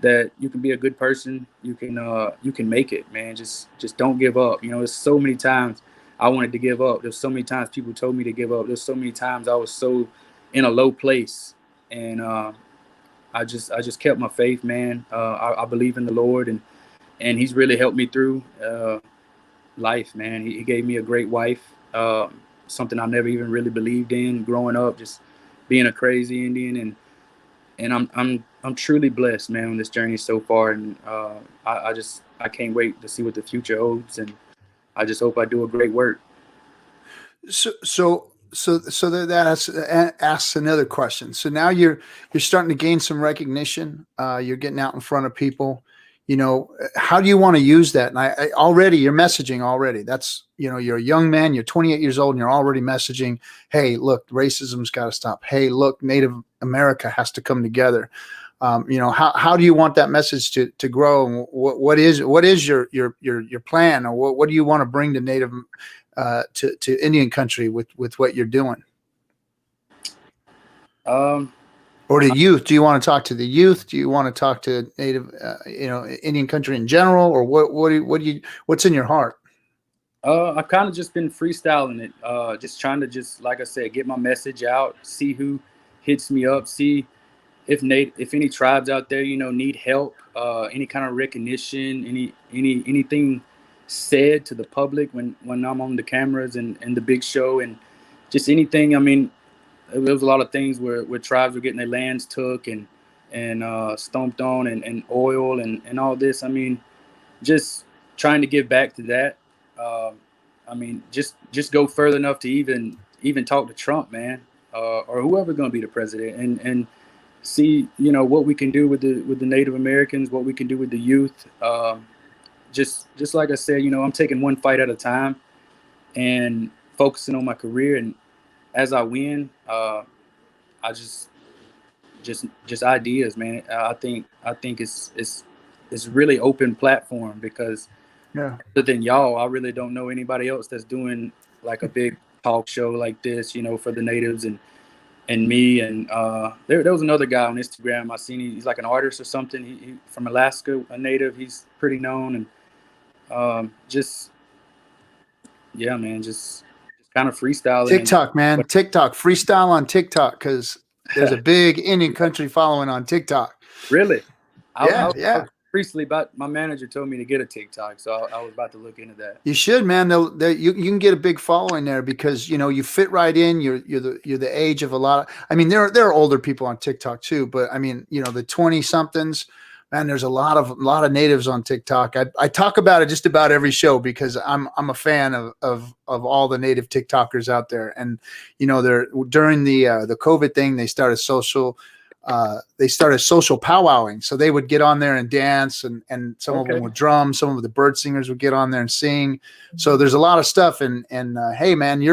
that you can be a good person. You can make it, man. Just don't give up. There's so many times I wanted to give up. There's so many times people told me to give up. There's so many times I was so in a low place, and I just kept my faith, man. I believe in the Lord, and He's really helped me through life, man. He gave me a great wife. Something I never even really believed in growing up, just being a crazy Indian, and I'm truly blessed, man, on this journey so far, and I can't wait to see what the future holds, and I just hope I do a great work. So that asks another question. So now you're starting to gain some recognition. You're getting out in front of people. How do you want to use that? And I already, your messaging already, that's, you're a young man, you're 28 years old and you're already messaging, hey, look, racism's got to stop. Hey, look, Native America has to come together. How do you want that message to grow? And what is your plan, or what do you want to bring to Native, to Indian country with what you're doing? Or the youth? Do you want to talk to the youth? Do you want to talk to Native, Indian country in general, or what's in your heart? I've kind of just been freestyling it, just trying to like I said, get my message out, see who hits me up, see if any tribes out there, need help, any kind of recognition, anything said to the public when I'm on the cameras and the big show, and just anything. I mean, there was a lot of things where tribes were getting their lands took and stomped on and oil and all this. I mean, just trying to give back to that. I mean, just go further enough to even talk to Trump, man, or whoever's going to be the president, and see, what we can do with the Native Americans, what we can do with the youth. Just like I said, I'm taking one fight at a time and focusing on my career, and as I win, I just ideas, man. I think it's really open platform, because other than y'all, I really don't know anybody else that's doing like a big talk show like this, for the natives and me. And there was another guy on Instagram I seen. He's like an artist or something. He from Alaska, a native. He's pretty known, and yeah, man, just kind of freestyling. TikTok, man, TikTok, freestyle on TikTok, because there's a big Indian country following on TikTok. Really? Yeah. Recently, my manager told me to get a TikTok, so I was about to look into that. You should, man. You can get a big following there, because you fit right in. You're the age of a lot of. I mean, there are older people on TikTok too, but I mean, the 20 somethings. Man, there's a lot of natives on TikTok. I talk about it just about every show, because I'm a fan of all the native TikTokers out there. And they're during the COVID thing, they started social powwowing. So they would get on there and dance, and some of them would drum, some of the bird singers would get on there and sing. So there's a lot of stuff. And hey, man, we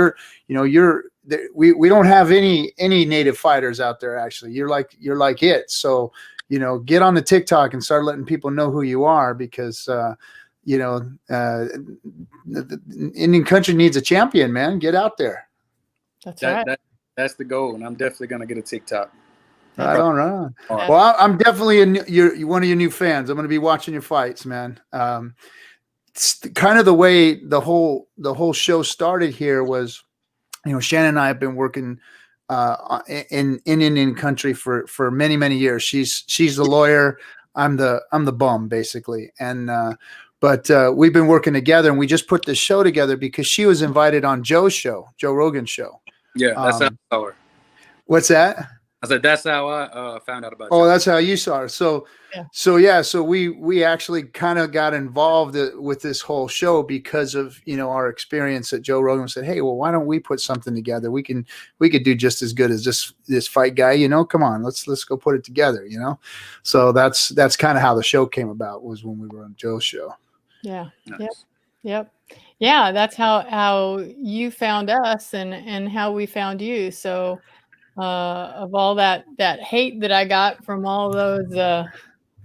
don't have any native fighters out there. Actually, you're like it. So, get on the TikTok and start letting people know who you are, because, the Indian country needs a champion, man. Get out there. That's the goal. And I'm definitely going to get a TikTok. Right on. Well, I'm definitely you're one of your new fans. I'm going to be watching your fights, man. It's kind of the way the whole show started here was, Shannon and I have been working in Indian country for many years. She's the lawyer. I'm the bum, basically. And but we've been working together, and we just put this show together because she was invited on Joe Rogan's show. Yeah, that's how I saw her. What's that? I said that's how I found out about. Oh, that's how you saw her. So we actually kind of got involved with this whole show because of our experience at Joe Rogan. Said, hey, well, why don't we put something together? We could do just as good as this fight guy. Come on, let's go put it together. So that's kind of how the show came about, was when we were on Joe's show. Yeah. Nice. Yep. Yeah, that's how you found us and how we found you. So of all that hate that I got from all those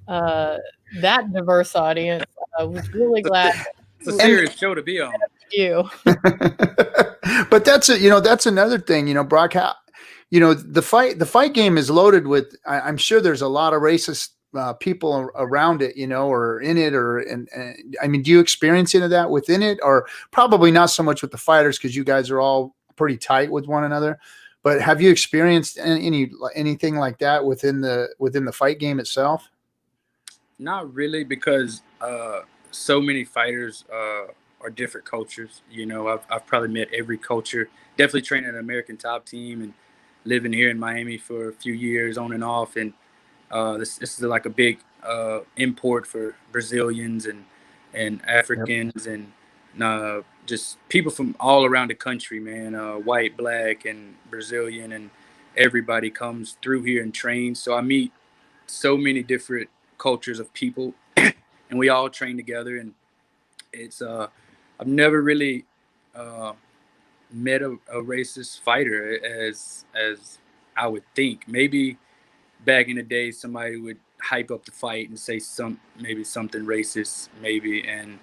that diverse audience. I was really glad It's a serious show to be on. you. But that's that's another thing, Brock. The fight game is loaded with. I'm sure there's a lot of racist people around it, or in it, and I mean, do you experience any of that within it, or probably not so much with the fighters because you guys are all pretty tight with one another? But have you experienced anything like that within the fight game itself? Not really, because so many fighters are different cultures. I've probably met every culture. Definitely trained at an American Top Team and living here in Miami for a few years on and off. And this is like a big import for Brazilians and Africans. Yep. And just people from all around the country, man. White, black, and Brazilian, and everybody comes through here and trains. So I meet so many different cultures of people, and we all train together. And it's I've never really met a racist fighter as I would think. Maybe back in the day somebody would hype up the fight and say maybe something racist, maybe, and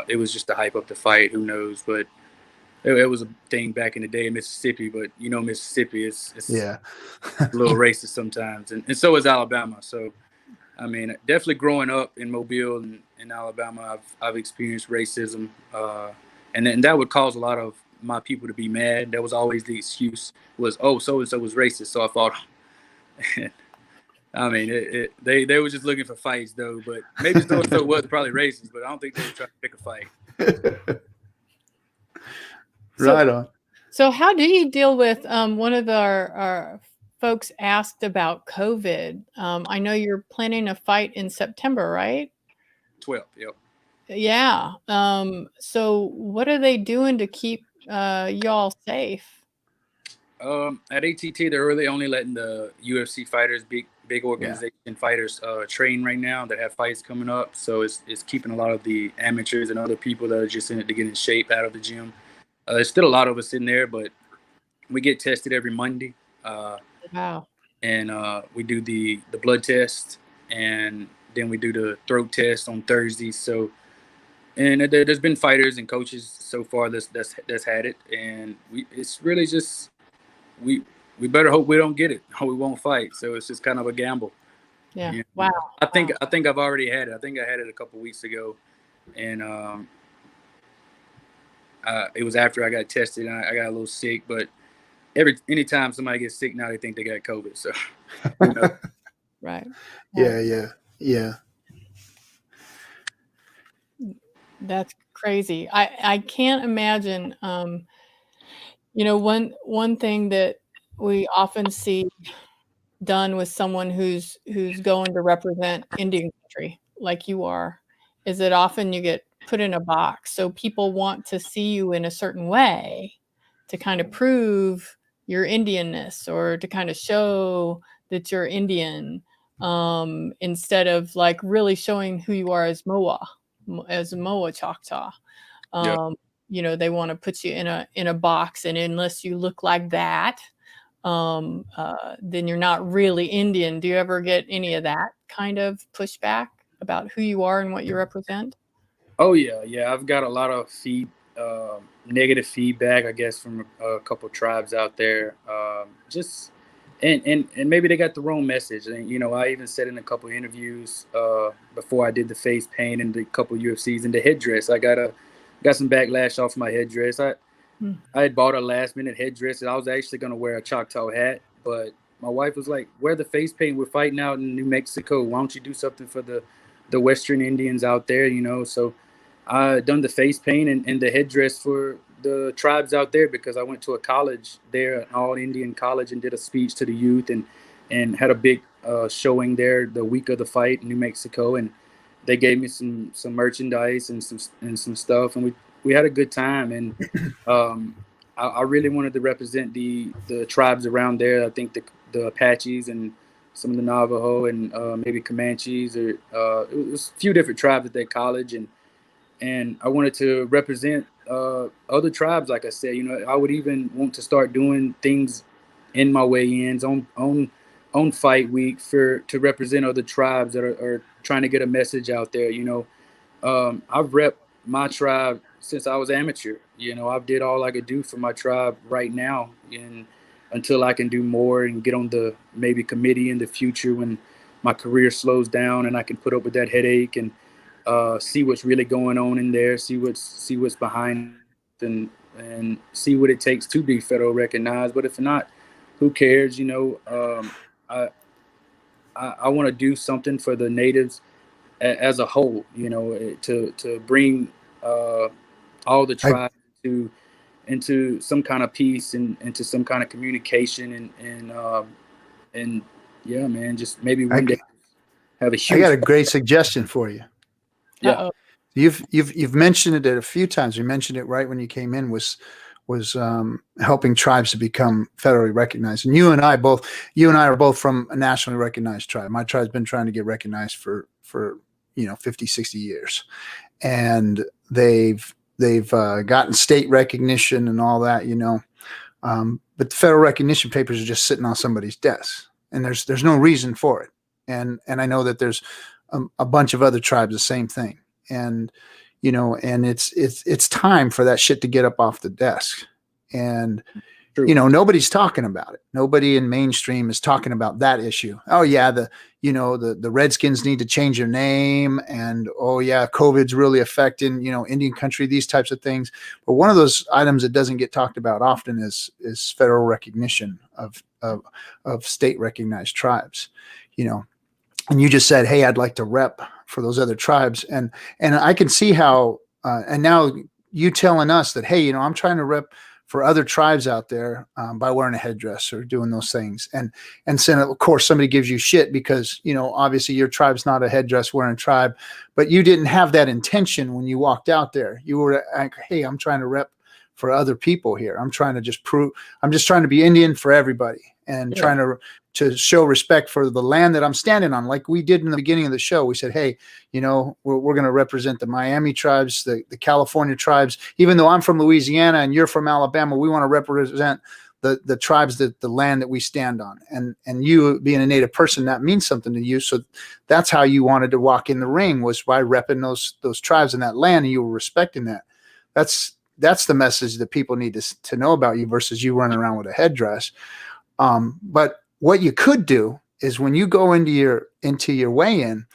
it was just to hype up the fight. Who knows? But it was a thing back in the day in Mississippi. But Mississippi is yeah a little racist sometimes, and so is Alabama. So I mean, definitely growing up in Mobile and in Alabama, I've experienced racism, and that would cause a lot of my people to be mad. That was always the excuse was, oh, so and so was racist. So I thought, I mean, they were just looking for fights though. But maybe so and so was probably racist, but I don't think they were trying to pick a fight. Right on. So how do you deal with one of our folks asked about COVID? I know you're planning a fight in September, right? 12th, yep. Yeah. So what are they doing to keep y'all safe? At ATT, they're really only letting the UFC fighters, big organization fighters, train right now that have fights coming up. So it's keeping a lot of the amateurs and other people that are just in it to get in shape out of the gym. There's still a lot of us in there, but we get tested every Monday. Wow. And we do the blood test, and then we do the throat test on Thursdays. So, and there's been fighters and coaches so far that's had it, and it's really just we better hope we don't get it or we won't fight. So it's just kind of a gamble. Yeah. Wow. I think I've already had it. I think I had it a couple weeks ago, and it was after I got tested, and I got a little sick, but anytime somebody gets sick now, they think they got COVID. So, Right. Yeah. That's crazy. I can't imagine. One thing that we often see done with someone who's going to represent Indian country, like you are, is that often you get put in a box. So people want to see you in a certain way to kind of prove your Indianness or to kind of show that you're Indian, instead of like really showing who you are as MOWA Choctaw. They want to put you in a box, and unless you look like that, then you're not really Indian. Do you ever get any of that kind of pushback about who you are and what you represent? Oh yeah. I've got a lot of negative feedback, I guess, from a couple of tribes out there. And maybe they got the wrong message. And I even said in a couple of interviews before I did the face paint and the couple of UFCs and the headdress, I got some backlash off my headdress. I had bought a last minute headdress, and I was actually going to wear a Choctaw hat, but my wife was like, wear the face paint. We're fighting out in New Mexico. Why don't you do something for the Western Indians out there, So I done the face paint and the headdress for the tribes out there, because I went to a college there, an all Indian college, and did a speech to the youth and had a big showing there the week of the fight in New Mexico. And they gave me some merchandise and some stuff, and we had a good time. And I really wanted to represent the tribes around there. I think the Apaches and some of the Navajo and maybe Comanches, or it was a few different tribes at that college, and I wanted to represent other tribes. Like I said, I would even want to start doing things in my weigh-ins on on fight week to represent other tribes that are trying to get a message out there. I've repped my tribe since I was amateur. I've did all I could do for my tribe right now, and until I can do more and get on the maybe committee in the future when my career slows down and I can put up with that headache and see what's really going on in there, see what's behind, and see what it takes to be federal recognized. But if not, who cares? I want to do something for the natives as a whole, to bring all the tribes into some kind of peace and into some kind of communication and yeah, man, just maybe one day have a huge. I got a great suggestion for you. Yeah. Uh-oh. You've mentioned it a few times. You mentioned it right when you came in was helping tribes to become federally recognized. And you and I are both from a nationally recognized tribe. My tribe's been trying to get recognized for 50, 60 years, and they've gotten state recognition and all that, but the federal recognition papers are just sitting on somebody's desk, and there's no reason for it. And I know that there's a bunch of other tribes the same thing, and and it's time for that shit to get up off the desk. And True. Nobody's talking about it. Nobody in mainstream is talking about that issue. Oh yeah, the Redskins need to change their name, and oh yeah, COVID's really affecting Indian country, these types of things. But one of those items that doesn't get talked about often is federal recognition of state recognized tribes. And you just said, hey, I'd like to rep for those other tribes, and I can see how. And now you telling us that, hey, I'm trying to rep for other tribes out there by wearing a headdress or doing those things. And so, of course, somebody gives you shit because, obviously your tribe's not a headdress wearing tribe, but you didn't have that intention when you walked out there. You were like, hey, I'm trying to rep for other people here. I'm trying to be Indian for everybody and trying to show respect for the land that I'm standing on. Like we did in the beginning of the show, we said, hey, we're going to represent the Miami tribes, the California tribes. Even though I'm from Louisiana and you're from Alabama, we want to represent the tribes, the land that we stand on. And you being a Native person, that means something to you. So that's how you wanted to walk in the ring, was by repping those tribes in that land, and you were respecting that. That's the message that people need to know about you versus you running around with a headdress. But what you could do is when you go into your weigh-in,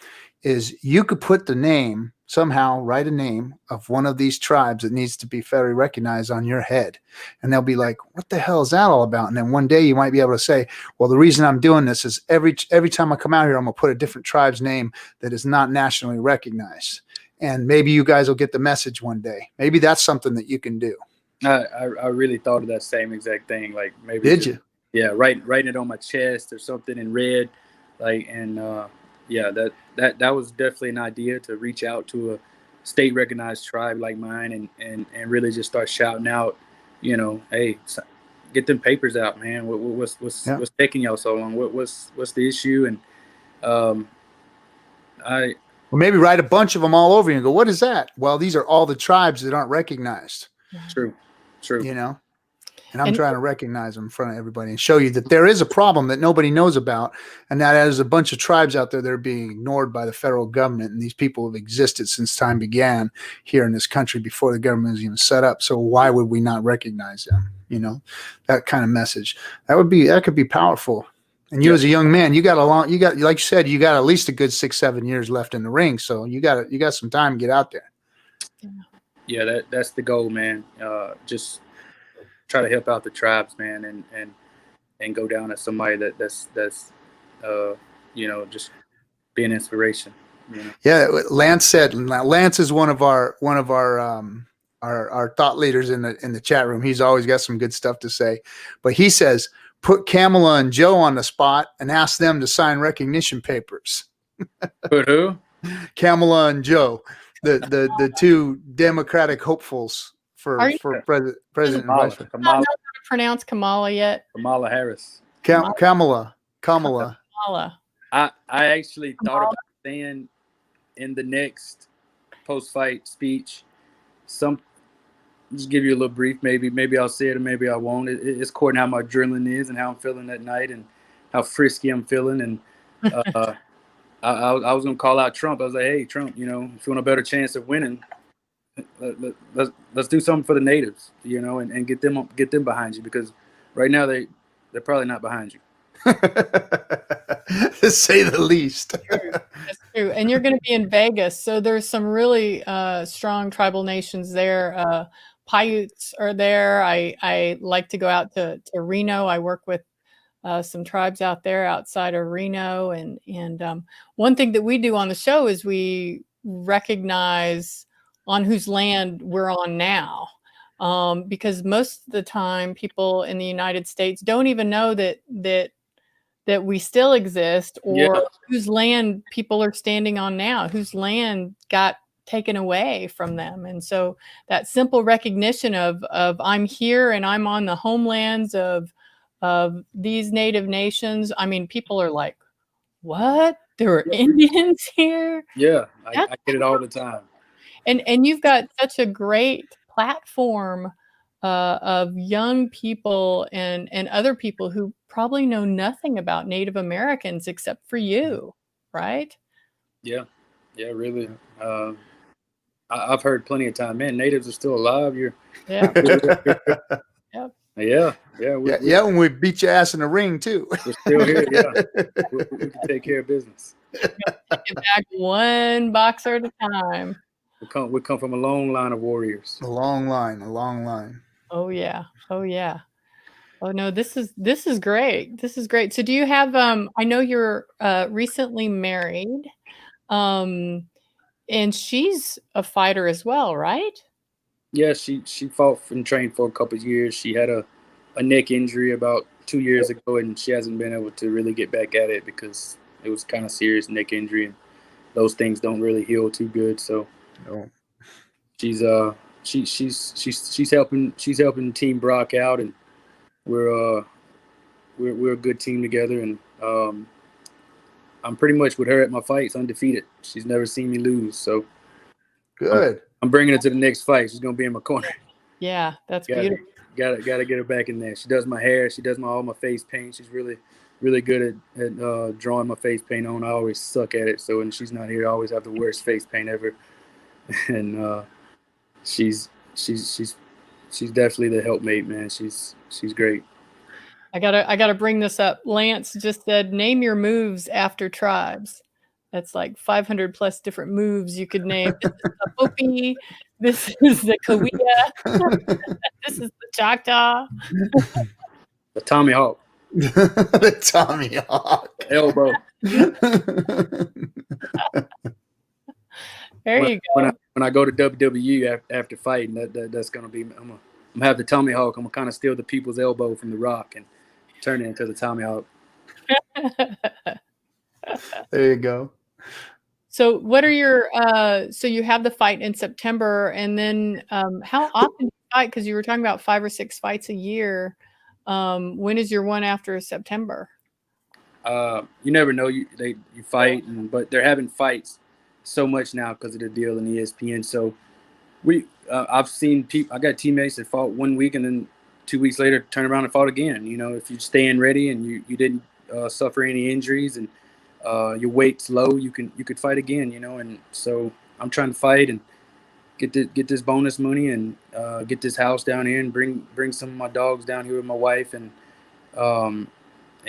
is you could put the name, somehow write a name of one of these tribes that needs to be federally recognized on your head. And they'll be like, what the hell is that all about? And then one day you might be able to say, well, the reason I'm doing this is every time I come out here, I'm going to put a different tribe's name that is not nationally recognized. And maybe you guys will get the message one day. Maybe that's something that you can do. I really thought of that same exact thing. Like maybe. Did you? Yeah, writing it on my chest or something in red, that was definitely an idea to reach out to a state recognized tribe like mine and really just start shouting out, hey, get them papers out, man. What's taking y'all so long? What's the issue? And well, maybe write a bunch of them all over you and go, what is that? Well, these are all the tribes that aren't recognized. True. And I'm trying to recognize them in front of everybody and show you that there is a problem that nobody knows about, and that there's a bunch of tribes out there that are being ignored by the federal government. And these people have existed since time began here in this country before the government was even set up. So why would we not recognize them? That kind of message. That could be powerful. And you as a young man, you got like you said, you got at least a good 6-7 years left in the ring. So you got some time to get out there. Yeah, that's the goal, man. Just try to help out the tribes, man, and go down as somebody that's just be an inspiration. Yeah, Lance is one of our thought leaders in the chat room. He's always got some good stuff to say, but he says, put Kamala and Joe on the spot and ask them to sign recognition papers. Put who? Kamala and Joe, the two Democratic hopefuls for president. Kamala. I don't know how to pronounce Kamala yet. Kamala Harris. Kamala. I actually thought about saying in the next post-fight speech, just give you a little brief. Maybe I'll say it, or maybe I won't. It's according to how my adrenaline is and how I'm feeling that night, and how frisky I'm feeling, and I was gonna call out Trump. I was like, hey, Trump, if you want a better chance of winning, let's do something for the natives, and get them behind you, because right now they're probably not behind you. To say the least. That's true. And you're going to be in Vegas, so there's some really strong tribal nations there. Paiutes are there. I like to go out to Reno. I work with some tribes out there outside of Reno, and one thing that we do on the show is we recognize on whose land we're on now, because most of the time people in the United States don't even know that we still exist, or whose land people are standing on now, whose land got taken away from them. And so that simple recognition of I'm here and I'm on the homelands of these native nations. I mean, people are like, what? There are Indians here? Yeah, I get it all the time. And you've got such a great platform of young people and other people who probably know nothing about Native Americans except for you, right? Yeah, really. I've heard plenty of time, man, natives are still alive. Yeah. Yeah, when we beat your ass in the ring too. We're still here. Yeah, we can take care of business. Take it back one boxer at a time. We come from a long line of warriors. A long line. Oh yeah. Oh no, this is great. This is great. So do you have I know you're recently married. And she's a fighter as well, right? Yeah, she fought and trained for a couple of years. She had a neck injury about 2 years ago, and she hasn't been able to really get back at it because it was kind of serious neck injury, and those things don't really heal too good. So she's helping Team Brok out, and we're a good team together, and I'm pretty much with her at my fights undefeated. She's never seen me lose, so good. I'm bringing her to the next fight. She's gonna be in my corner. Yeah, that's beautiful. Gotta get her back in there. She does my hair. She does all my face paint. She's really good at drawing my face paint on. I always suck at it, so when she's not here, I always have the worst face paint ever. And she's definitely the helpmate, man. She's great. I gotta bring this up. Lance just said, name your moves after tribes. That's like 500 plus different moves you could name. This is the Hopi. This is the Kawia. This is the Choctaw. The Tommy Hawk. The Tommy Hawk. Elbow. There you go. When I go to WWE after fighting, that's gonna be. I'm gonna have the Tommy Hawk. I'm gonna kind of steal the people's elbow from the Rock and turn it into the Tommy Hawk. There you go. So what are your so you have the fight in September, and then how often do you fight? Because you were talking about 5 or 6 fights a year. When is your one after September? You never know. You fight, but they're having fights so much now because of the deal in ESPN. So I've seen people. I got teammates that fought 1 week and then 2 weeks later turn around and fought again. If you stay in ready and you didn't suffer any injuries and your weight's low, you could fight again. And so I'm trying to fight and get this bonus money and get this house down here and bring some of my dogs down here with my wife and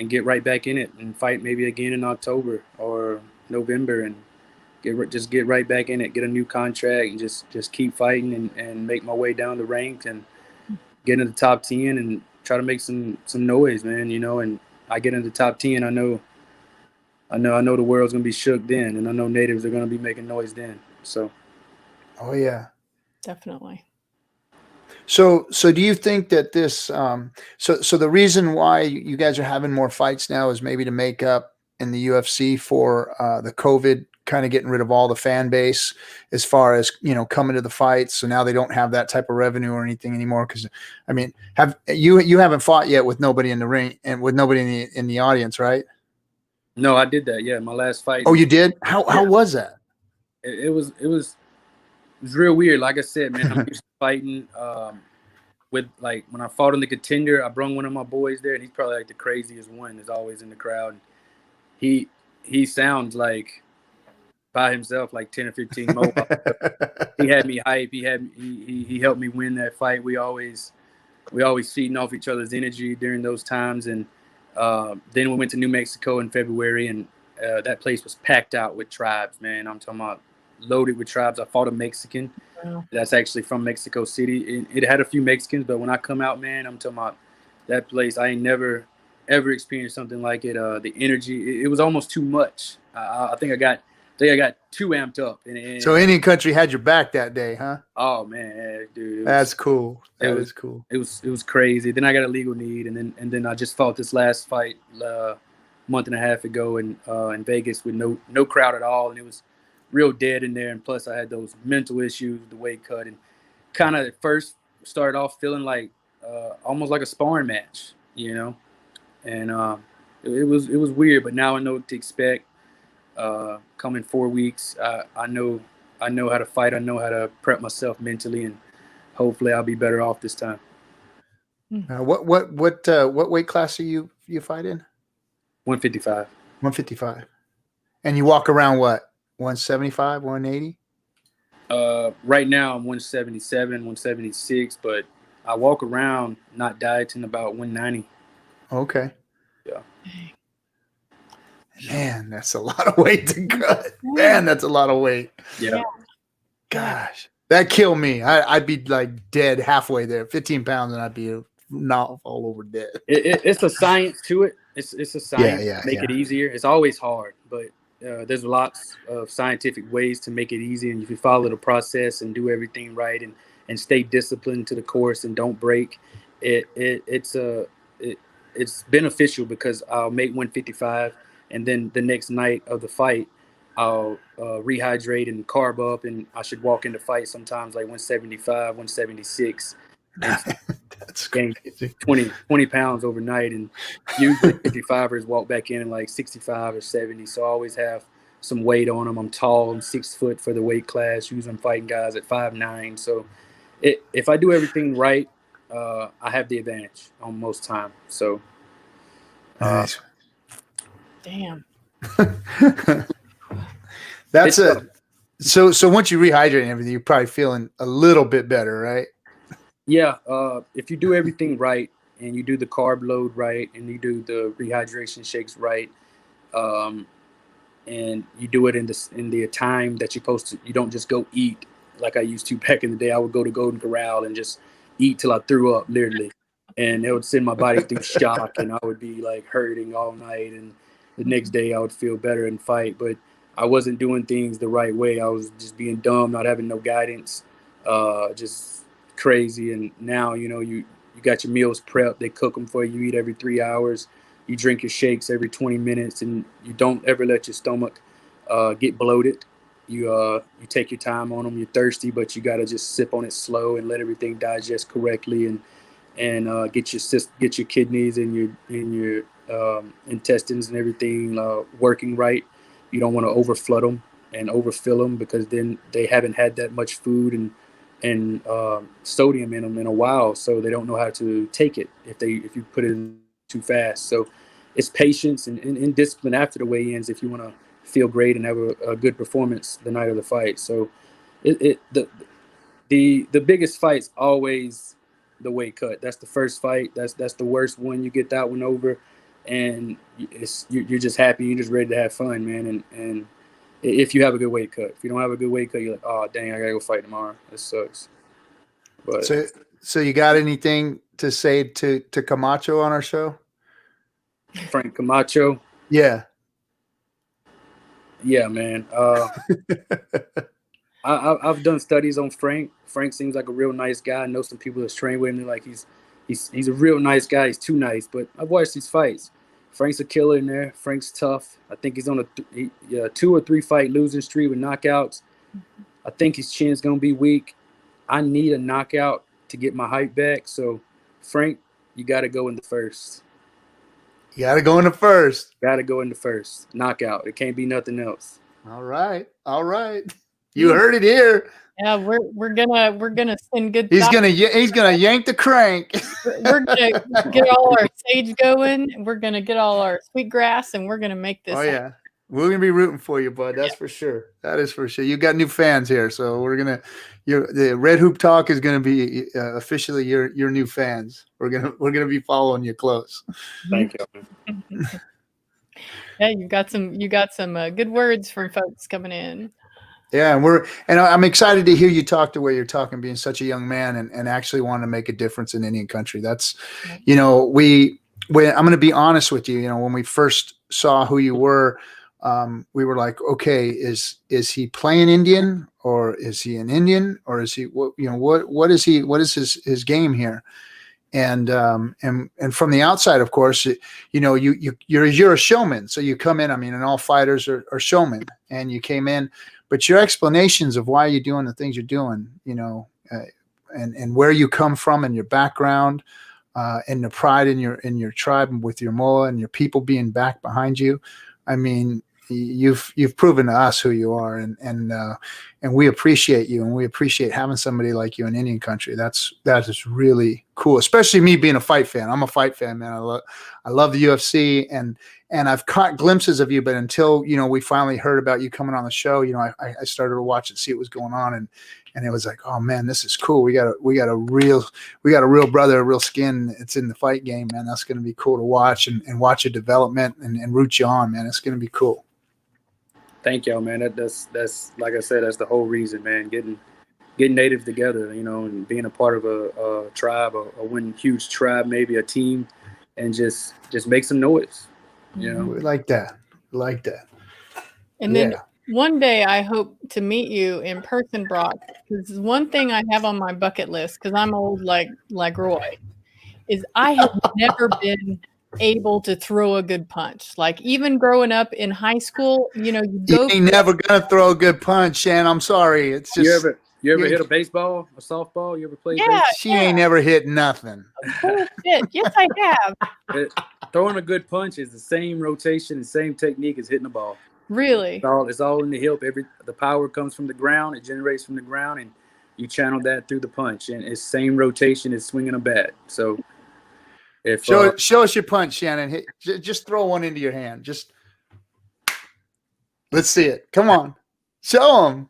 get right back in it and fight maybe again in October or November and get right back in it, get a new contract and just keep fighting and make my way down the ranks and get into the top 10 and try to make some noise, man. And I get into the top 10, I know the world's gonna be shook then, and I know natives are gonna be making noise then. So, oh yeah, definitely. So do you think that this so the reason why you guys are having more fights now is maybe to make up in the UFC for the COVID, kind of getting rid of all the fan base as far as coming to the fights, so now they don't have that type of revenue or anything anymore? Because I mean, you haven't fought yet with nobody in the ring and with nobody in the audience, right? No, I did that. Yeah, my last fight. Oh, you did? How was that? It was real weird. Like I said, man, I'm used to fighting with like when I fought in the Contender, I brung one of my boys there, and he's probably like the craziest one. Is always in the crowd. He sounds like by himself like 10 or 15 MOWA. He had me hype. He helped me win that fight. We always feeding off each other's energy during those times. And then we went to New Mexico in February, and that place was packed out with tribes, man. I'm talking about loaded with tribes. I fought a Mexican. Wow. That's actually from Mexico City. It had a few Mexicans, but when I come out, man, I'm talking about that place. I ain't never ever experienced something like it. The energy, it was almost too much. I think I got too amped up. And So Indian country had your back that day, huh? oh man, dude, That's cool. That was is cool. It was crazy. Then I got a legal need, and then I just fought this last fight month and a half ago in Vegas with no crowd at all, and it was real dead in there. And plus, I had those mental issues, the weight cut, and kind of at first started off feeling like almost like a sparring match, you know. And it was weird, but now I know what to expect. Coming 4 weeks, I know how to fight. I know how to prep myself mentally, and hopefully I'll be better off this time. What weight class are you fight in? 155. 155. And you walk around what? 175, 180? Right now I'm 177, 176, but I walk around not dieting about 190. Okay. Yeah. Man, that's a lot of weight to cut. Man, that's a lot of weight. Yeah. Gosh, that killed me. I'd be like dead halfway there. 15 pounds, and I'd be not all over dead. It's a science to it. It's a science. Yeah, make it easier. It's always hard, but there's lots of scientific ways to make it easy. And if you follow the process and do everything right and stay disciplined to the course and don't break, it's beneficial because I'll make 155. And then the next night of the fight, I'll rehydrate and carb up, and I should walk into fight sometimes like 175, 176. That's crazy. 20 pounds overnight, and usually 55ers walk back in like 65 or 70. So I always have some weight on them. I'm tall. I'm 6 foot for the weight class. Usually I'm fighting guys at 5'9". So if I do everything right, I have the advantage on most time. So. Nice. Damn. That's it. So once you rehydrate and everything, you're probably feeling a little bit better, right? Yeah. If you do everything right and you do the carb load right and you do the rehydration shakes right, and you do it in the time that you're supposed to, you don't just go eat like I used to back in the day. I would go to Golden Corral and just eat till I threw up, literally, and it would send my body through shock, and I would be like hurting all night, and the next day I would feel better and fight, but I wasn't doing things the right way. I was just being dumb, not having no guidance, just crazy. And now, you got your meals prepped. They cook them for you. You eat every 3 hours. You drink your shakes every 20 minutes, and you don't ever let your stomach get bloated. You take your time on them. You're thirsty, but you got to just sip on it slow and let everything digest correctly, and get your kidneys and your intestines and everything working right. You don't want to overflood them and overfill them, because then they haven't had that much food and sodium in them in a while, so they don't know how to take it if you put it in too fast. So it's patience and discipline after the weigh-ins if you want to feel great and have a good performance the night of the fight. So the biggest fight's always the weight cut. That's the first fight. That's the worst one. You get that one over, and you're just happy. You're just ready to have fun, man. And if you have a good weight cut, if you don't have a good weight cut, you're like, oh dang, I gotta go fight tomorrow. This sucks. But so you got anything to say to Camacho on our show? Frank Camacho. Yeah, man. I've done studies on Frank. Frank seems like a real nice guy. I know some people that's trained with him. Like he's a real nice guy. He's too nice. But I've watched these fights. Frank's a killer in there. Frank's tough. I think he's on a 2 or 3 fight losing streak with knockouts. I think his chin's gonna be weak. I need a knockout to get my hype back. So, Frank, you got to go in the first. You got to go in the first. Got to go in the first. Knockout. It can't be nothing else. All right. You heard it here. Yeah, we're gonna send good. He's thoughts. gonna yank the crank. We're gonna get all our sage going. And we're gonna get all our sweetgrass, and we're gonna make this. Oh yeah, we're gonna be rooting for you, bud. That's for sure. That is for sure. You got new fans here, so the Red Hoop Talk is gonna be officially your new fans. We're gonna be following you close. Thank you. Yeah, you got some good words from folks coming in. Yeah, and I'm excited to hear you talk the way you're talking, being such a young man and actually want to make a difference in Indian country. That's, I'm going to be honest with you. When we first saw who you were, we were like, okay, is he playing Indian, or is he an Indian, or is he what is he? What is his game here? And from the outside, of course, you're a showman. So you come in. I mean, and all fighters are showmen, and you came in. But your explanations of why you're doing the things you're doing, and where you come from and your background, and the pride in your tribe and with your MOWA and your people being back behind you. I mean, you've proven to us who you are, and we appreciate you, and we appreciate having somebody like you in Indian country. That is really cool, especially me being a fight fan. I'm a fight fan, man. I love the UFC, and I've caught glimpses of you, but until we finally heard about you coming on the show, I started to watch and see what was going on, and it was like, oh man, this is cool. We got a real brother, a real skin. It's in the fight game, man. That's going to be cool to watch and watch your development and root you on, man. It's going to be cool. Thank y'all, man. That's like I said, that's the whole reason, man. Getting natives together, and being a part of a tribe, a one huge tribe, maybe a team, and just make some noise. We like that. And then one day I hope to meet you in person, Brok. Because one thing I have on my bucket list, because I'm old like Roy, is I have never been able to throw a good punch. Like even growing up in high school, you ain't never gonna throw a good punch, Shan. I'm sorry. It's just you ever hit a baseball, a softball? You ever played baseball? She ain't never hit nothing. Bullshit. Yes, I have. Throwing a good punch is the same rotation and same technique as hitting a ball. Really? It's all in the hip. The power comes from the ground. It generates from the ground, and you channel that through the punch. And it's same rotation as swinging a bat. So show us your punch, Shannon. Just throw one into your hand. Just let's see it. Come on, show them.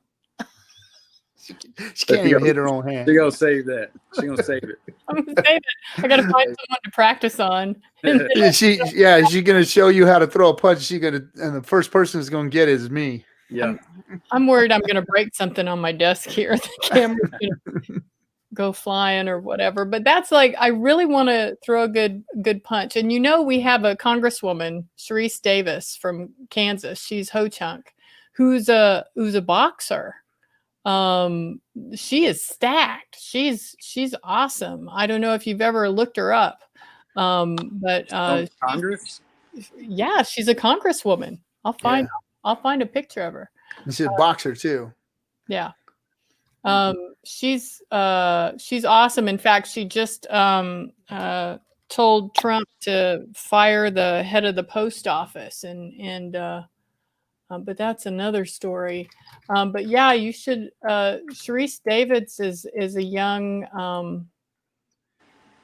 She can't even hit her own hand. She's gonna save that. She's gonna save it. I'm gonna save it. I gotta find someone to practice on. She's gonna show you how to throw a punch. And the first person who's gonna get it is me. Yeah. I'm worried I'm gonna break something on my desk here. The camera's gonna go flying or whatever. But that's like, I really want to throw a good punch. And we have a Congresswoman, Sharice Davis from Kansas. She's Ho-Chunk, who's a boxer. She is stacked. She's awesome. I don't know if you've ever looked her up. But Congress? Yeah, she's a Congresswoman. I'll find a picture of her. She's a boxer too. Yeah. She's awesome. In fact, she just told Trump to fire the head of the post office, but that's another story. But yeah, you should. Sharice Davids is a young.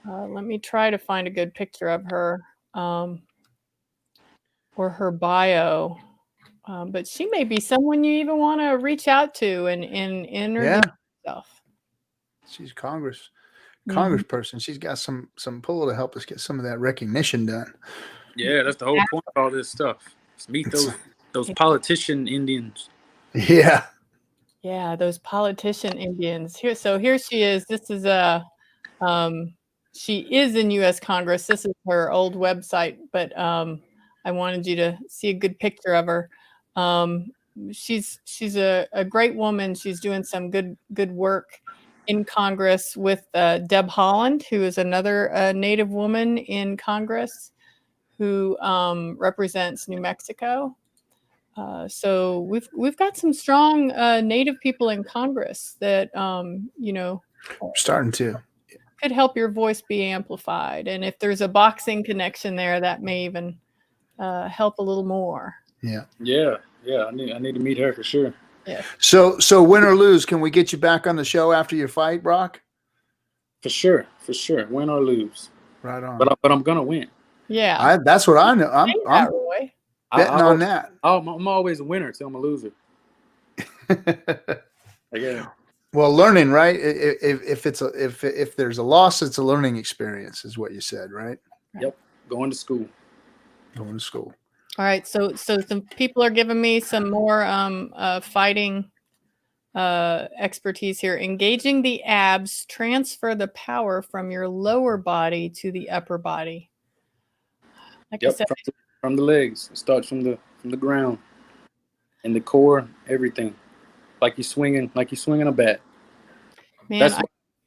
Let me try to find a good picture of her, or her bio. But she may be someone you even want to reach out to and interview yourself. She's congressperson. She's got some pull to help us get some of that recognition done. Yeah, that's the whole point of all this stuff. Is meet those politician Indians. Yeah. Yeah, those politician Indians. Here she is. This is she is in U.S. Congress. This is her old website, but I wanted you to see a good picture of her. She's a great woman. She's doing some good work in Congress with Deb Haaland, who is another Native woman in Congress who represents New Mexico. So we've got some strong Native people in Congress that starting to could help your voice be amplified. And if there's a boxing connection there, that may even help a little more. Yeah. I need to meet her for sure. Yeah. So win or lose, can we get you back on the show after your fight, Brok? For sure, win or lose. Right on. But I'm gonna win. Yeah. That's what I know. Say I'm that, Roy. betting on that. I'm always a winner till I'm a loser. Again. Well, learning, right? If there's a loss, it's a learning experience, is what you said, right? Yep. Going to school. Going to school. All right. So some people are giving me some more fighting expertise here. Engaging the abs, transfer the power from your lower body to the upper body. Like I said, from the legs. It starts from the ground, and the core, everything. Like you're swinging a bat. man, That's why,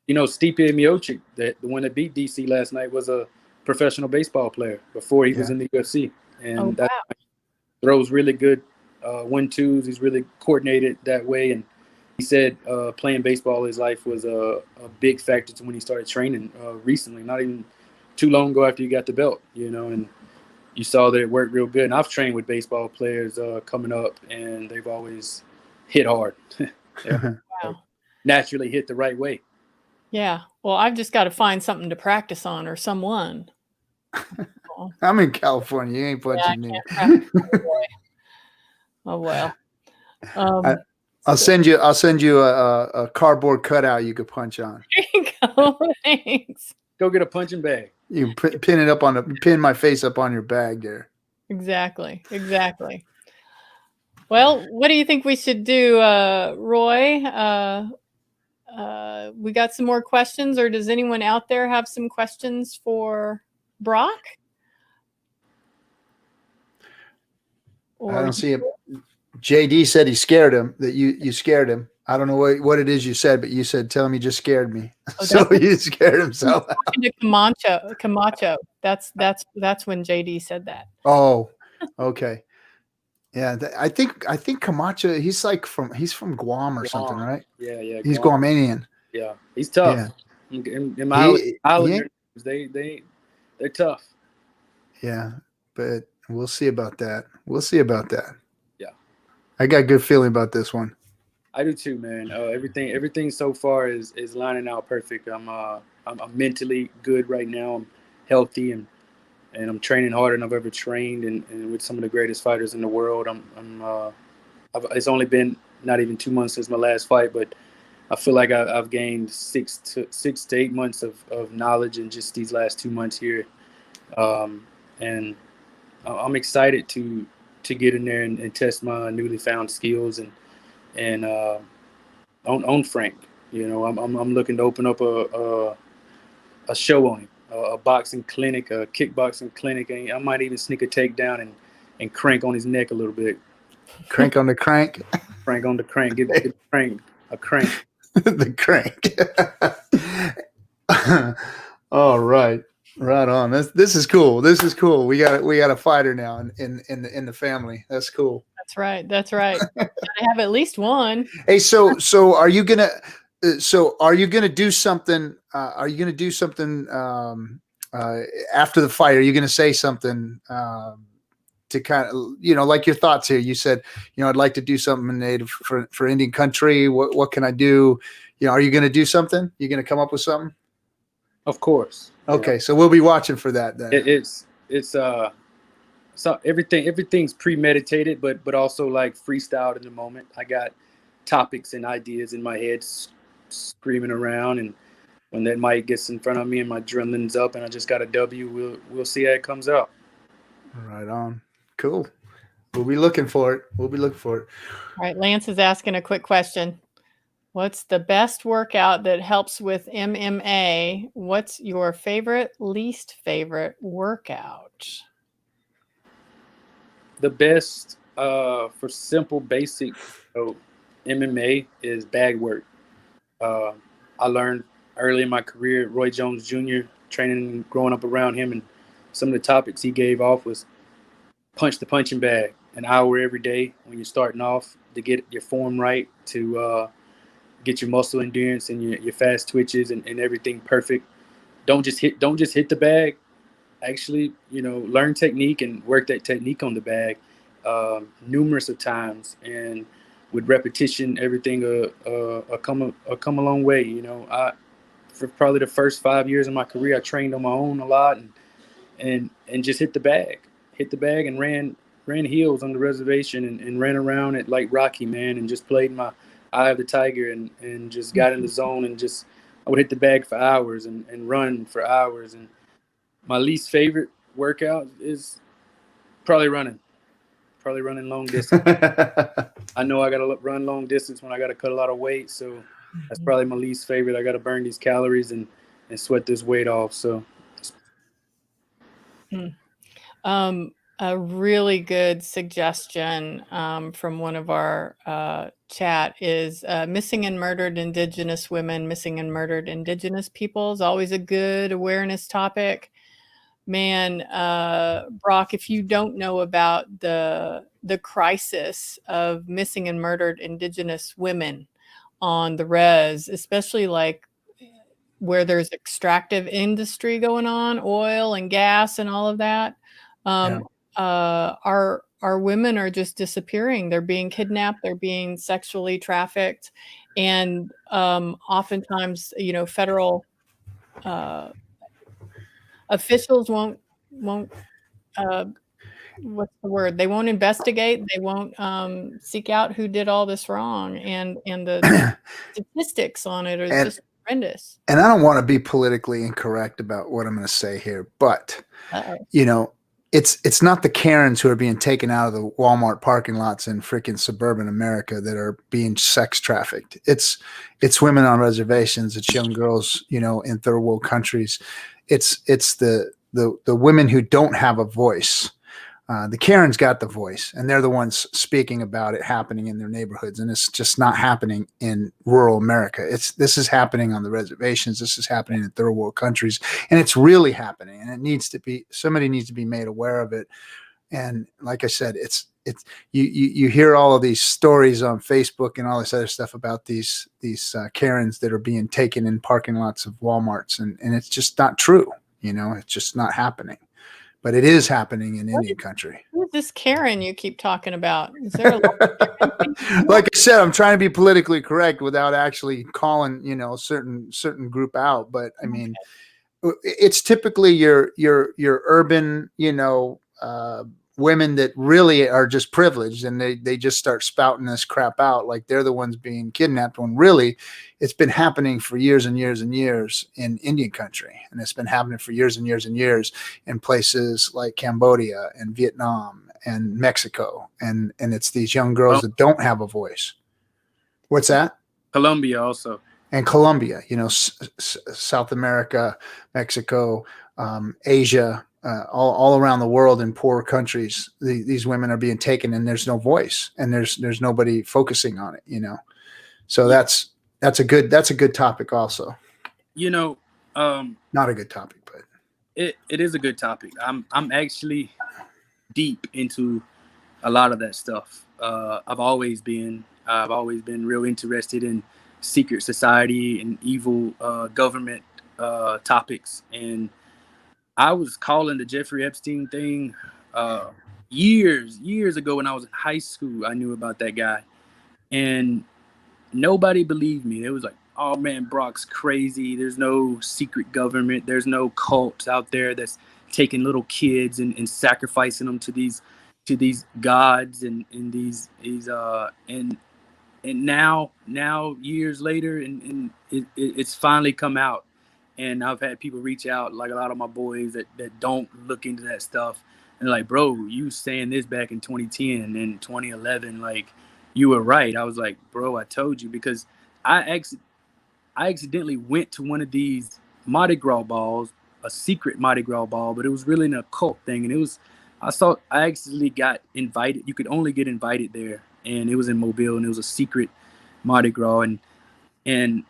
Stipe Miocic, the one that beat DC last night, was a professional baseball player before he was in the UFC, and that throws really good 1-2s. He's really coordinated that way, and he said playing baseball in his life was a big factor to when he started training recently, not even too long ago after he got the belt, and you saw that it worked real good. And I've trained with baseball players coming up, and they've always hit hard. wow. Naturally hit the right way. Yeah. Well, I've just got to find something to practice on or someone. I'm in California. You ain't punching me. Oh well. I'll send you a cardboard cutout you could punch on. There you go. Thanks. Go get a punching bag. You can pin my face up on your bag there. Exactly. Well, what do you think we should do, Roy? We got some more questions, or does anyone out there have some questions for Brok? I don't see him. JD said he scared him, that you scared him. I don't know what it is you said, but you said, tell him he just scared me. Oh, so he scared himself. To Camacho. That's when JD said that. Oh, okay. Yeah, I think Camacho, he's from Guam or something, right? Yeah. He's Guamanian. Yeah, he's tough. Yeah. In my Islanders, they're tough. Yeah, but we'll see about that. Yeah, I got a good feeling about this one. I do too, man. Everything so far is lining out perfect. I'm mentally good right now. I'm healthy and I'm training harder than I've ever trained, and with some of the greatest fighters in the world. It's only been not even 2 months since my last fight, but I feel like I've gained 6 to 8 months of knowledge in just these last 2 months here, and I'm excited to get in there and test my newly found skills and on Frank. I'm looking to open up a show on him. A boxing clinic, a kickboxing clinic, and I might even sneak a takedown and crank on his neck a little bit. Crank on the crank? Crank on the crank. Get the crank. A crank. The crank. All right. Right on. This is cool. We got a fighter now in the family. That's cool. That's right. Gotta have at least one. Hey, so are you gonna do something? Are you gonna do something after the fight? Are you gonna say something to kind of, like your thoughts here? You said, I'd like to do something native for Indian country. What can I do? Are you gonna do something? You gonna come up with something? Of course. Okay, so we'll be watching for that then. So everything's premeditated, but also like freestyled in the moment. I got topics and ideas in my head screaming around, and when that mic gets in front of me and my adrenaline's up and I just got a W, we'll see how it comes out. Right on. Cool. We'll be looking for it. All right, Lance is asking a quick question. What's the best workout that helps with MMA? What's your least favorite workout? The best for simple, basic MMA is bag work. I learned early in my career, Roy Jones Jr., training and growing up around him, and some of the topics he gave off was punch the punching bag an hour every day when you're starting off to get your form right, to get your muscle endurance and your fast twitches and everything perfect. Don't just hit the bag. Actually, learn technique and work that technique on the bag numerous of times. And with repetition, everything come a long way. You know, for probably the first 5 years of my career, I trained on my own a lot and just hit the bag and ran hills on the reservation and ran around it like Rocky, man, and just played my Eye of the Tiger and just got in the zone and just I would hit the bag for hours and run for hours. And my least favorite workout is probably running long distance. I know I got to run long distance when I got to cut a lot of weight. So that's probably my least favorite. I got to burn these calories and sweat this weight off. So. A really good suggestion from one of our chat is missing and murdered Indigenous women, missing and murdered Indigenous people is always a good awareness topic. Man, Brok, if you don't know about the crisis of missing and murdered Indigenous women on the res, especially like where there's extractive industry going on, oil and gas and all of that, our women are just disappearing. They're being kidnapped. They're being sexually trafficked, and oftentimes, you know, federal officials won't what's the word? They won't investigate. They won't seek out who did all this wrong, and the statistics on it are just horrendous. And I don't want to be politically incorrect about what I'm going to say here, but you know, it's not the Karens who are being taken out of the Walmart parking lots in freaking suburban America that are being sex trafficked. It's women on reservations. It's young girls, you know, in third world countries. It's the women who don't have a voice. The Karens got the voice, and they're the ones speaking about it happening in their neighborhoods, and it's just not happening in rural America. This is happening on the reservations. This is happening in third world countries, and it's really happening. And it needs to be somebody needs to be made aware of it. And like I said, it's you hear all of these stories on Facebook and all this other stuff about these Karens that are being taken in parking lots of Walmarts, and it's just not true. You know, it's just not happening. But it is happening in Indian country. Who's this Karen you keep talking about? Is there a like I said, I'm trying to be politically correct without actually calling, you know, certain group out. But I mean, it's typically your urban, you know, women that really are just privileged, and they just start spouting this crap out like they're the ones being kidnapped, when really it's been happening for years and years and years in Indian country. And it's been happening for years and years and years in places like Cambodia and Vietnam and Mexico. And it's these young girls that don't have a voice. What's that? Colombia also. And Colombia, you know, South America, Mexico, Asia, all around the world in poor countries, these women are being taken, and there's no voice, and there's nobody focusing on it, you know. So that's a good topic also. You know, not a good topic, but it is a good topic. I'm actually deep into a lot of that stuff. I've always been real interested in secret society and evil government topics. And I was calling the Jeffrey Epstein thing years ago when I was in high school. I knew about that guy, and nobody believed me. It was like, oh man, Brok's crazy. There's no secret government. There's no cults out there that's taking little kids and sacrificing them to these gods and now years later, and it's finally come out. And I've had people reach out, like a lot of my boys that don't look into that stuff. And like, bro, you saying this back in 2010 and 2011, like, you were right. I was like, bro, I told you, because I accidentally went to one of these Mardi Gras balls, a secret Mardi Gras ball, but it was really an occult thing. And I actually got invited. You could only get invited there. And it was in Mobile, and it was a secret Mardi Gras. And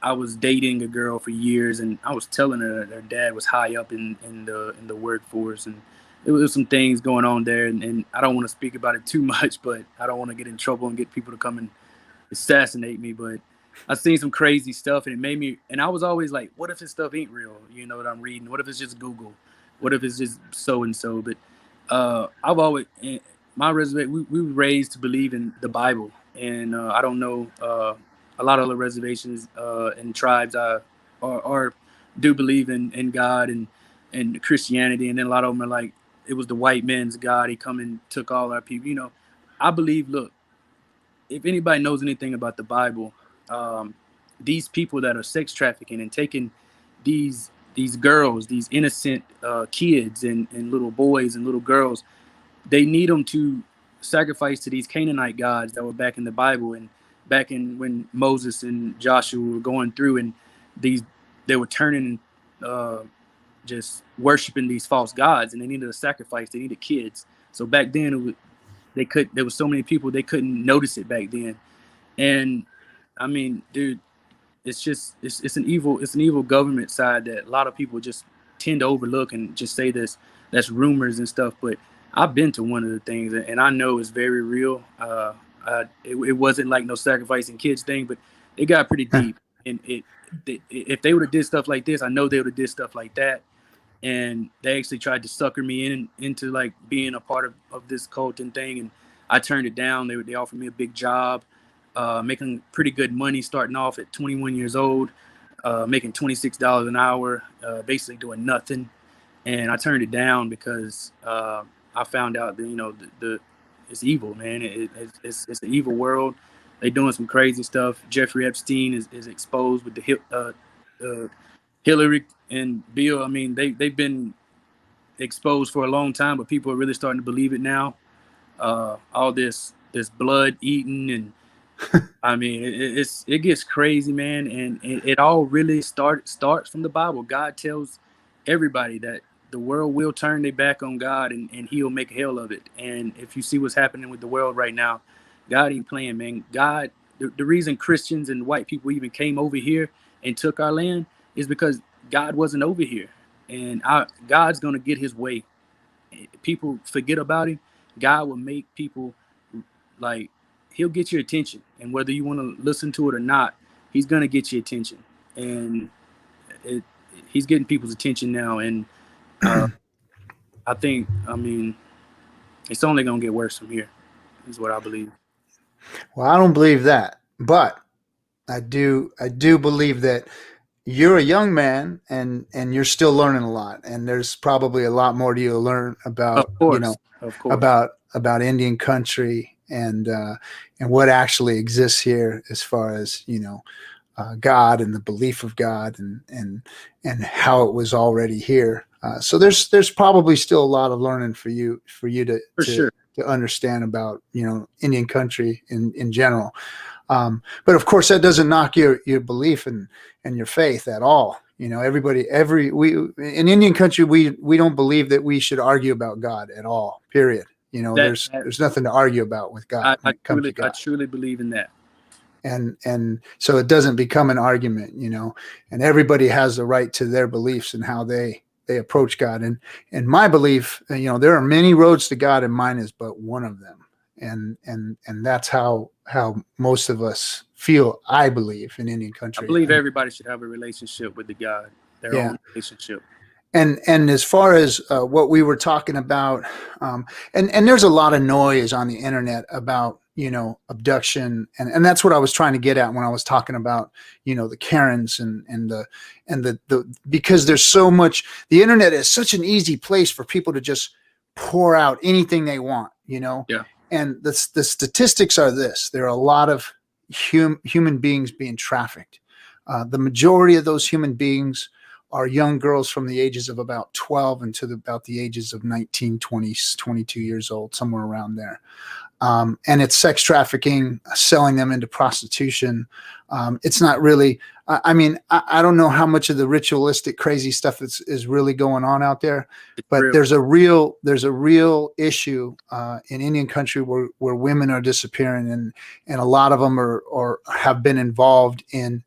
I was dating a girl for years, and I was telling her that her dad was high up in the workforce, and there was some things going on there. And I don't want to speak about it too much, but I don't want to get in trouble and get people to come and assassinate me. But I've seen some crazy stuff, and it made me. And I was always like, what if this stuff ain't real? You know what I'm reading? What if it's just Google? What if it's just so and so? But I've always, my reservation, we were raised to believe in the Bible, and I don't know a lot of other reservations and tribes or do believe in God and Christianity, and then a lot of them are like, it was the white man's God. He come and took all our people. You know, I believe. Look, if anybody knows anything about the Bible, these people that are sex trafficking and taking these girls, these innocent kids and little boys and little girls, they need them to sacrifice to these Canaanite gods that were back in the Bible and back in when Moses and Joshua were going through, and they were turning just worshiping these false gods, and they needed a sacrifice. They needed kids. So back then there was so many people they couldn't notice it back then. And I mean, dude, it's an evil government side that a lot of people just tend to overlook and just say that's rumors and stuff. But I've been to one of the things, and I know it's very real. It wasn't like no sacrificing kids thing, but it got pretty deep. And if they would have did stuff like this, I know they would have did stuff like that. And they actually tried to sucker me into like being a part of this cult and thing, and I turned it down. They offered me a big job, making pretty good money starting off at 21 years old, making $26 an hour, basically doing nothing. And I turned it down because I found out that it's evil, man. It's an evil world. They're doing some crazy stuff. Jeffrey Epstein is exposed with the Hillary and Bill. I mean, they've been exposed for a long time, but people are really starting to believe it now. All this blood eating, and I mean, it gets crazy, man. And it all really starts from the Bible. God tells everybody that the world will turn their back on God, and He'll make hell of it. And if you see what's happening with the world right now, God ain't playing, man. God, the reason Christians and white people even came over here and took our land is because God wasn't over here, and God's gonna get His way. People forget about Him. God will make people like He'll get your attention, and whether you want to listen to it or not, He's gonna get your attention, and He's getting people's attention now. And I mean, it's only gonna get worse from here, is what I believe. Well, I don't believe that, but I do believe that you're a young man and you're still learning a lot, and there's probably a lot more to you to learn about, of course, about Indian country and what actually exists here as far as God and the belief of God and how it was already here. So there's probably still a lot of learning for you to sure. to understand about Indian country in general. But of course, that doesn't knock your belief and your faith at all. In Indian country, we don't believe that we should argue about God at all. Period. There's nothing to argue about with God. I truly believe in that. And so it doesn't become an argument, and everybody has the right to their beliefs and how they approach God. And my belief, there are many roads to God, and mine is but one of them. And that's how most of us feel, I believe, in Indian country. I believe everybody should have a relationship with the God, their own relationship. And as far as what we were talking about, and there's a lot of noise on the internet about abduction, and that's what I was trying to get at when I was talking about the Karens and the because there's so much. The internet is such an easy place for people to just pour out anything they want, Yeah. And the statistics are this: there are a lot of human beings being trafficked. The majority of those human beings are young girls from the ages of about 12 and to about the ages of 19, 20, 22 years old, somewhere around there. And it's sex trafficking, selling them into prostitution. It's not really, I don't know how much of the ritualistic crazy stuff is really going on out there, but there's a real issue in Indian country where women are disappearing, and a lot of them are have been involved in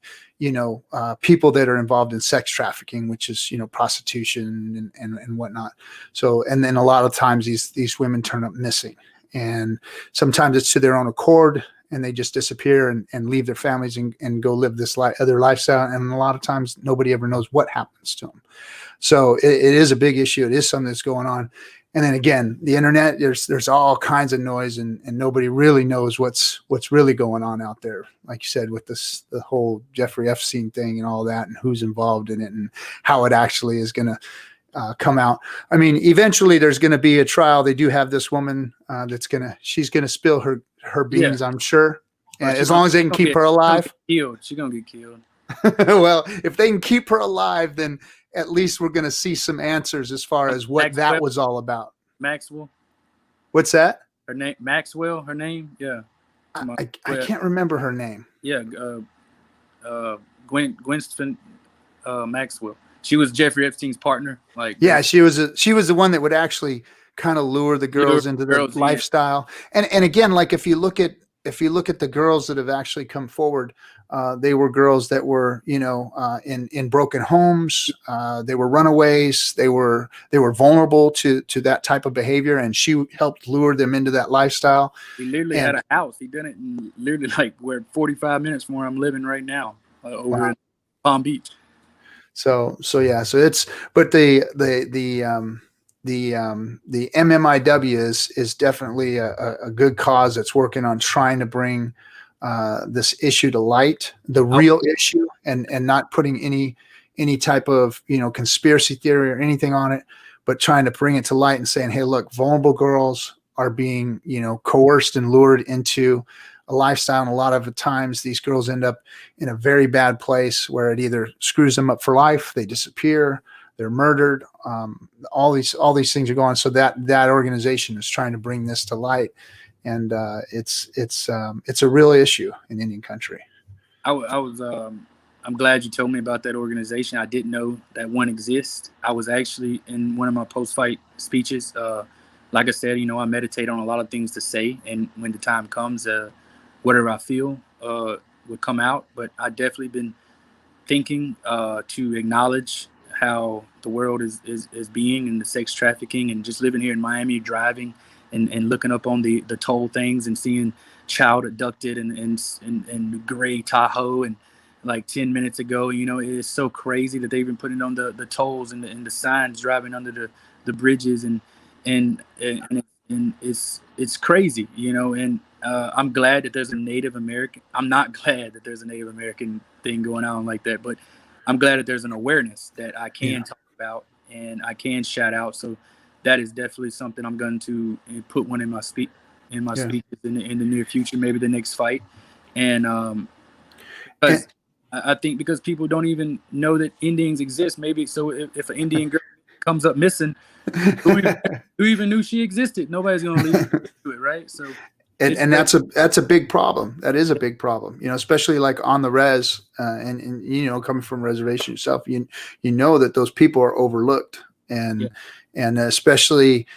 people that are involved in sex trafficking, which is prostitution and whatnot. So, and then a lot of times these women turn up missing, and sometimes it's to their own accord, and they just disappear and leave their families and go live this other lifestyle. And a lot of times nobody ever knows what happens to them. So it is a big issue. It is something that's going on. And then again, the internet, there's all kinds of noise, and nobody really knows what's really going on out there. Like you said, with the whole Jeffrey Epstein thing and all that, and who's involved in it, and how it actually is going to come out. I mean, eventually there's going to be a trial. They do have this woman she's going to spill her beans, I'm sure. And as long as they can keep her alive. She's going to get killed. Well, if they can keep her alive, then at least we're going to see some answers as far as what that was all about. Maxwell. What's that? Her name, Maxwell. Her name, yeah. I can't remember her name. Yeah, Gwinston Maxwell. She was Jeffrey Epstein's partner. Yeah, she was the one that would actually kind of lure the girls into the lifestyle. And again, like if you look at the girls that have actually come forward, they were girls that were, in broken homes. They were runaways. They were vulnerable to that type of behavior, and she helped lure them into that lifestyle. He literally had a house. He done it in literally we're 45 minutes from where I'm living right now, over in Palm Beach. So it's, but the MMIW is definitely a good cause that's working on trying to bring this issue to light, the real issue, and not putting any type of conspiracy theory or anything on it, but trying to bring it to light and saying, hey, look, vulnerable girls are being coerced and lured into a lifestyle, and a lot of the times these girls end up in a very bad place where it either screws them up for life, they disappear, they're murdered. All these things are going on. So that organization is trying to bring this to light, and it's a real issue in Indian country. I'm glad you told me about that organization. I didn't know that one exists. I was actually in one of my post-fight speeches. Like I said, I meditate on a lot of things to say, and when the time comes, whatever I feel would come out. But I definitely been thinking to acknowledge how the world is being, and the sex trafficking, and just living here in Miami, driving and looking up on the toll things and seeing child abducted and gray Tahoe, and 10 minutes ago, it is so crazy that they've been putting on the tolls and the signs, driving under the bridges, and it's crazy, and I'm glad that there's a Native American. I'm not glad that there's a Native American thing going on like that, but I'm glad that there's an awareness that I can talk about and I can shout out. So that is definitely something I'm going to put one in my speeches in the near future, maybe the next fight. And because I think because people don't even know that Indians exist, maybe. So if an Indian girl comes up missing, who even knew she existed? Nobody's going to leave to it, right? So. And that's a big problem. That is a big problem, especially like on the res, and coming from reservation yourself, you know that those people are overlooked, and especially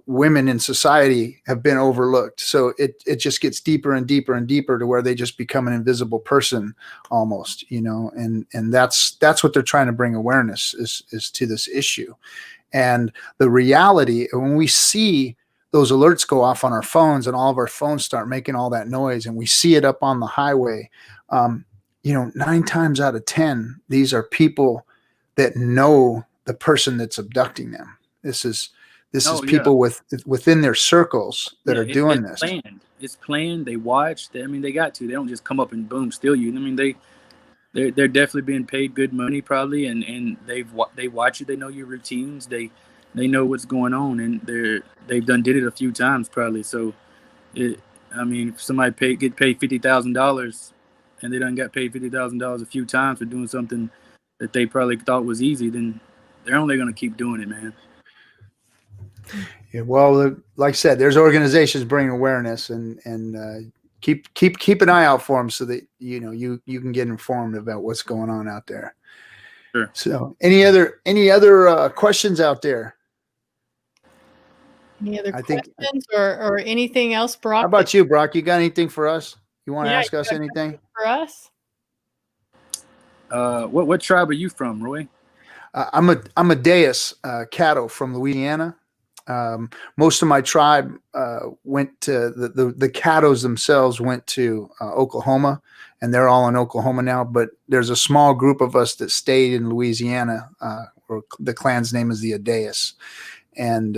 women in society have been overlooked. So it just gets deeper and deeper and deeper to where they just become an invisible person almost, and that's what they're trying to bring awareness is to this issue. And the reality, when we see those alerts go off on our phones and all of our phones start making all that noise, and we see it up on the highway, 9 times out of 10, these are people that know the person that's abducting them. This is people within their circles that are doing this. It's planned. They watch. They got to. They don't just come up and boom steal you. They're definitely being paid good money probably, and they watch you. They know your routines. They know what's going on, and they've did it a few times probably. So, if somebody get paid $50,000, and they done got paid $50,000 a few times for doing something that they probably thought was easy, then they're only going to keep doing it, man. Yeah, well, like I said, there's organizations bringing awareness, and keep an eye out for them so that you can get informed about what's going on out there. Sure. So, any other questions out there? Any other questions or anything else, Brok? How about you, Brok? You got anything for us? You want to ask us anything? For us? What tribe are you from, Roy? I'm a Deus Caddo from Louisiana. Most of my tribe went to the Caddos themselves went to Oklahoma, and they're all in Oklahoma now. But there's a small group of us that stayed in Louisiana, or the clan's name is the Adeus. and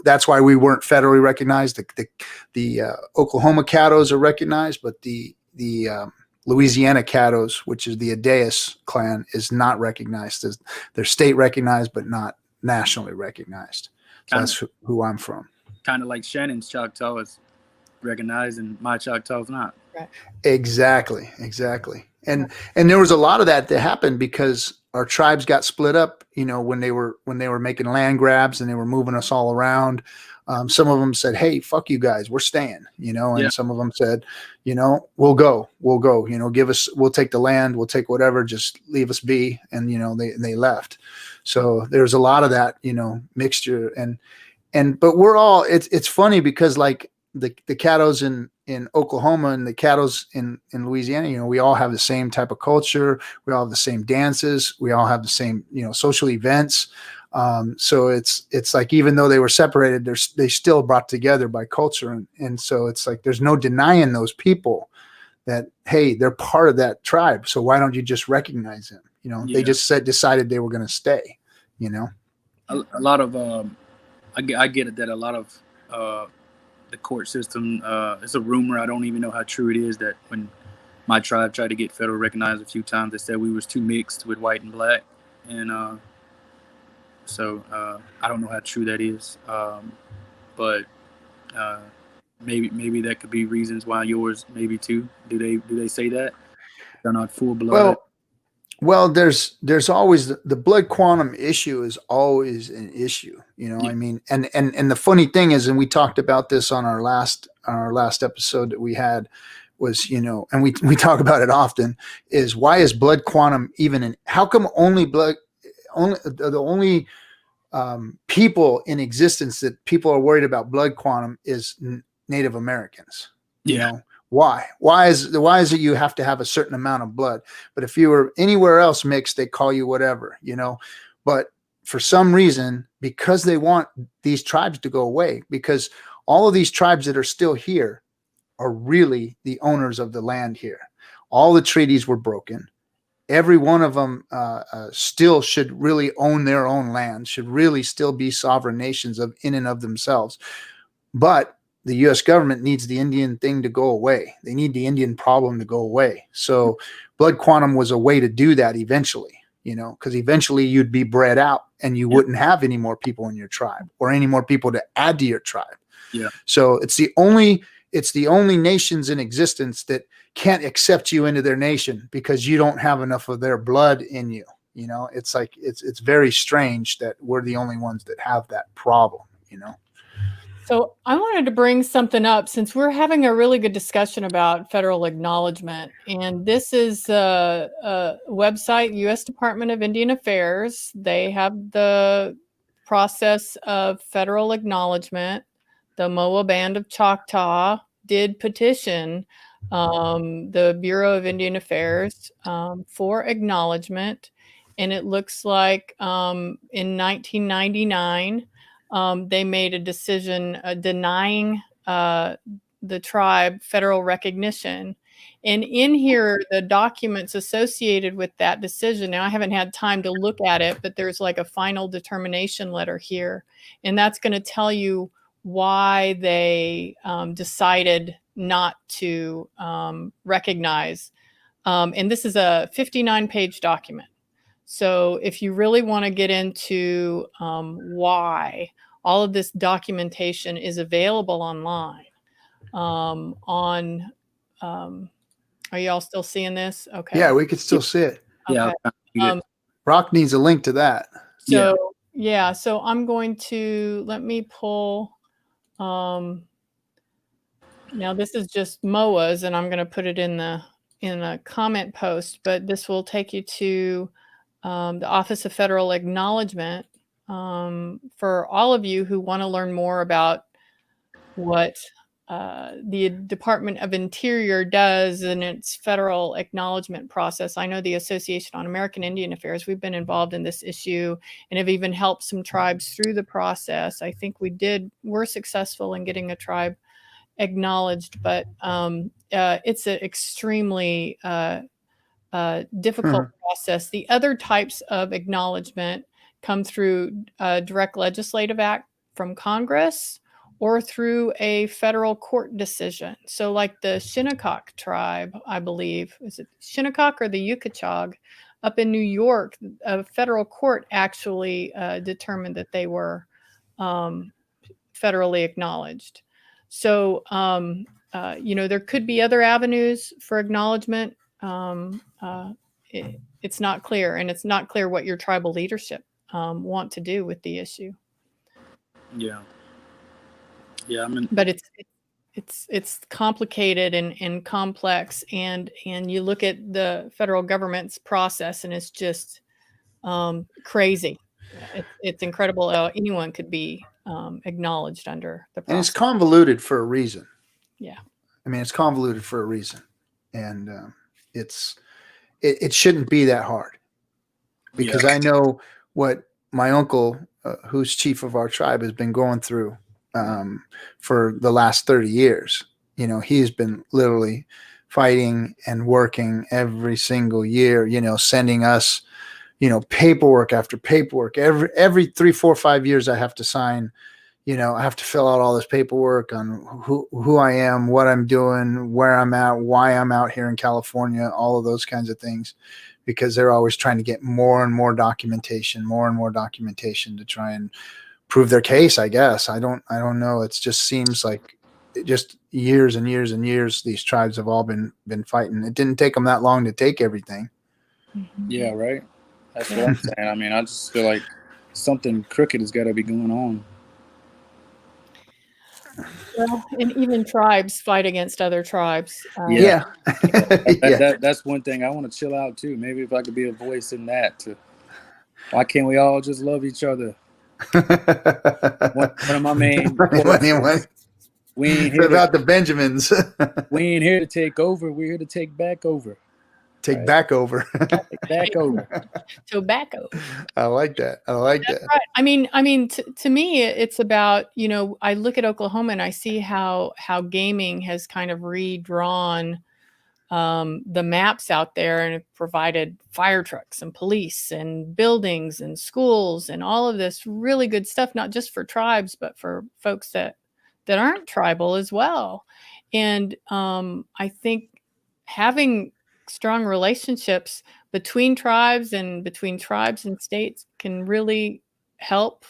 that's why we weren't federally recognized. The Oklahoma Caddos are recognized, but the Louisiana Caddos, which is the Adeas clan, is not recognized. They're state recognized, but not nationally recognized. So that's who I'm from. Kind of like Shannon's Choctaw is recognized and my Choctaw is not. Right. Exactly. And there was a lot of that happened because our tribes got split up, when they were making land grabs and they were moving us all around. Some of them said, "Hey, fuck you guys, we're staying," and some of them said, we'll go, we'll take the land, we'll take whatever, just leave us be. And, they left. So there's a lot of that, mixture but we're all, it's funny because like the Caddos in Oklahoma and the Caddos in Louisiana, we all have the same type of culture. We all have the same dances. We all have the same, social events. So it's like, even though they were separated, they still brought together by culture. And so it's like, there's no denying those people that, hey, they're part of that tribe. So why don't you just recognize them? They just decided they were going to stay, A lot of, I get it that a lot of, the court system, it's a rumor. I don't even know how true it is that when my tribe tried to get federal recognized a few times, they said we was too mixed with white and black. And, so I don't know how true that is, but maybe that could be reasons why yours maybe too. Do they say that they're not full blood? Well, there's always the blood quantum issue is always an issue. I mean, and the funny thing is, and we talked about this on our last episode that we had was, and we talk about it often, is why is blood quantum even how come the only people in existence that people are worried about blood quantum is Native Americans? Why is it you have to have a certain amount of blood, but if you were anywhere else mixed, they call you whatever, but for some reason, because they want these tribes to go away, because all of these tribes that are still here are really the owners of the land here. All the treaties were broken. Every one of them still should really own their own land, should really still be sovereign nations in and of themselves. But the U.S. government needs the Indian thing to go away. They need the Indian problem to go away. So blood quantum was a way to do that eventually, because eventually you'd be bred out and you wouldn't have any more people in your tribe or any more people to add to your tribe. Yeah. So it's the only nations in existence that can't accept you into their nation because you don't have enough of their blood in you. It's like, it's very strange that we're the only ones that have that problem, So I wanted to bring something up since we're having a really good discussion about federal acknowledgement. And this is a website, U.S. Department of Indian Affairs. They have the process of federal acknowledgement. The MOWA Band of Choctaw did petition the Bureau of Indian Affairs for acknowledgement. And it looks like in 1999, they made a decision denying the tribe federal recognition. And in here, the documents associated with that decision, now I haven't had time to look at it, but there's like a final determination letter here. And that's going to tell you why they decided not to recognize. And this is a 59-page document. So if you really want to get into why, all of this documentation is available online. Are you all still seeing this? Okay. Yeah, we could still see it. Yeah. Okay. Brock needs a link to that. So so I'm going to let me pull. Now this is just MOWA's, and I'm going to put it in a comment post. But this will take you to the Office of Federal Acknowledgement for all of you who want to learn more about what the Department of Interior does in its federal acknowledgement process. I know the Association on American Indian Affairs, we've been involved in this issue and have even helped some tribes through the process. I think we're successful in getting a tribe acknowledged, but it's an extremely difficult process. The other types of acknowledgement come through a direct legislative act from Congress or through a federal court decision. So like the Shinnecock tribe, I believe, is it Shinnecock or the Yucachog up in New York, a federal court actually determined that they were federally acknowledged. So, there could be other avenues for acknowledgement. It's not clear, and it's not clear what your tribal leadership want to do with the issue. Yeah. Yeah, I mean, but it's complicated and complex, and you look at the federal government's process, and it's just crazy. It's incredible how anyone could be acknowledged under the process. And it's convoluted for a reason. Yeah. I mean, it's convoluted for a reason, and it shouldn't be that hard, because I know what my uncle, who's chief of our tribe, has been going through for the last 30 years. He's been literally fighting and working every single year, sending us, paperwork after paperwork. Every 3, 4, 5 years, I have to sign, I have to fill out all this paperwork on who I am, what I'm doing, where I'm at, why I'm out here in California, all of those kinds of things, because they're always trying to get more and more documentation to try and prove their case, I guess. I don't know. It just seems like just years and years and years these tribes have all been fighting. It didn't take them that long to take everything. Yeah, right. That's what I'm saying. I mean, I just feel like something crooked has got to be going on. Well, and even tribes fight against other tribes. That's one thing. I want to chill out too. Maybe if I could be a voice in that. Why can't we all just love each other? One of my main we ain't here about the Benjamins. We ain't here to take over. We're here to take back over. Take back over. Take back over. Tobacco. I like that. That's right. I mean, to me, it's about, I look at Oklahoma and I see how gaming has kind of redrawn the maps out there, and it provided fire trucks and police and buildings and schools and all of this really good stuff, not just for tribes, but for folks that aren't tribal as well. And I think having strong relationships between tribes and states can really help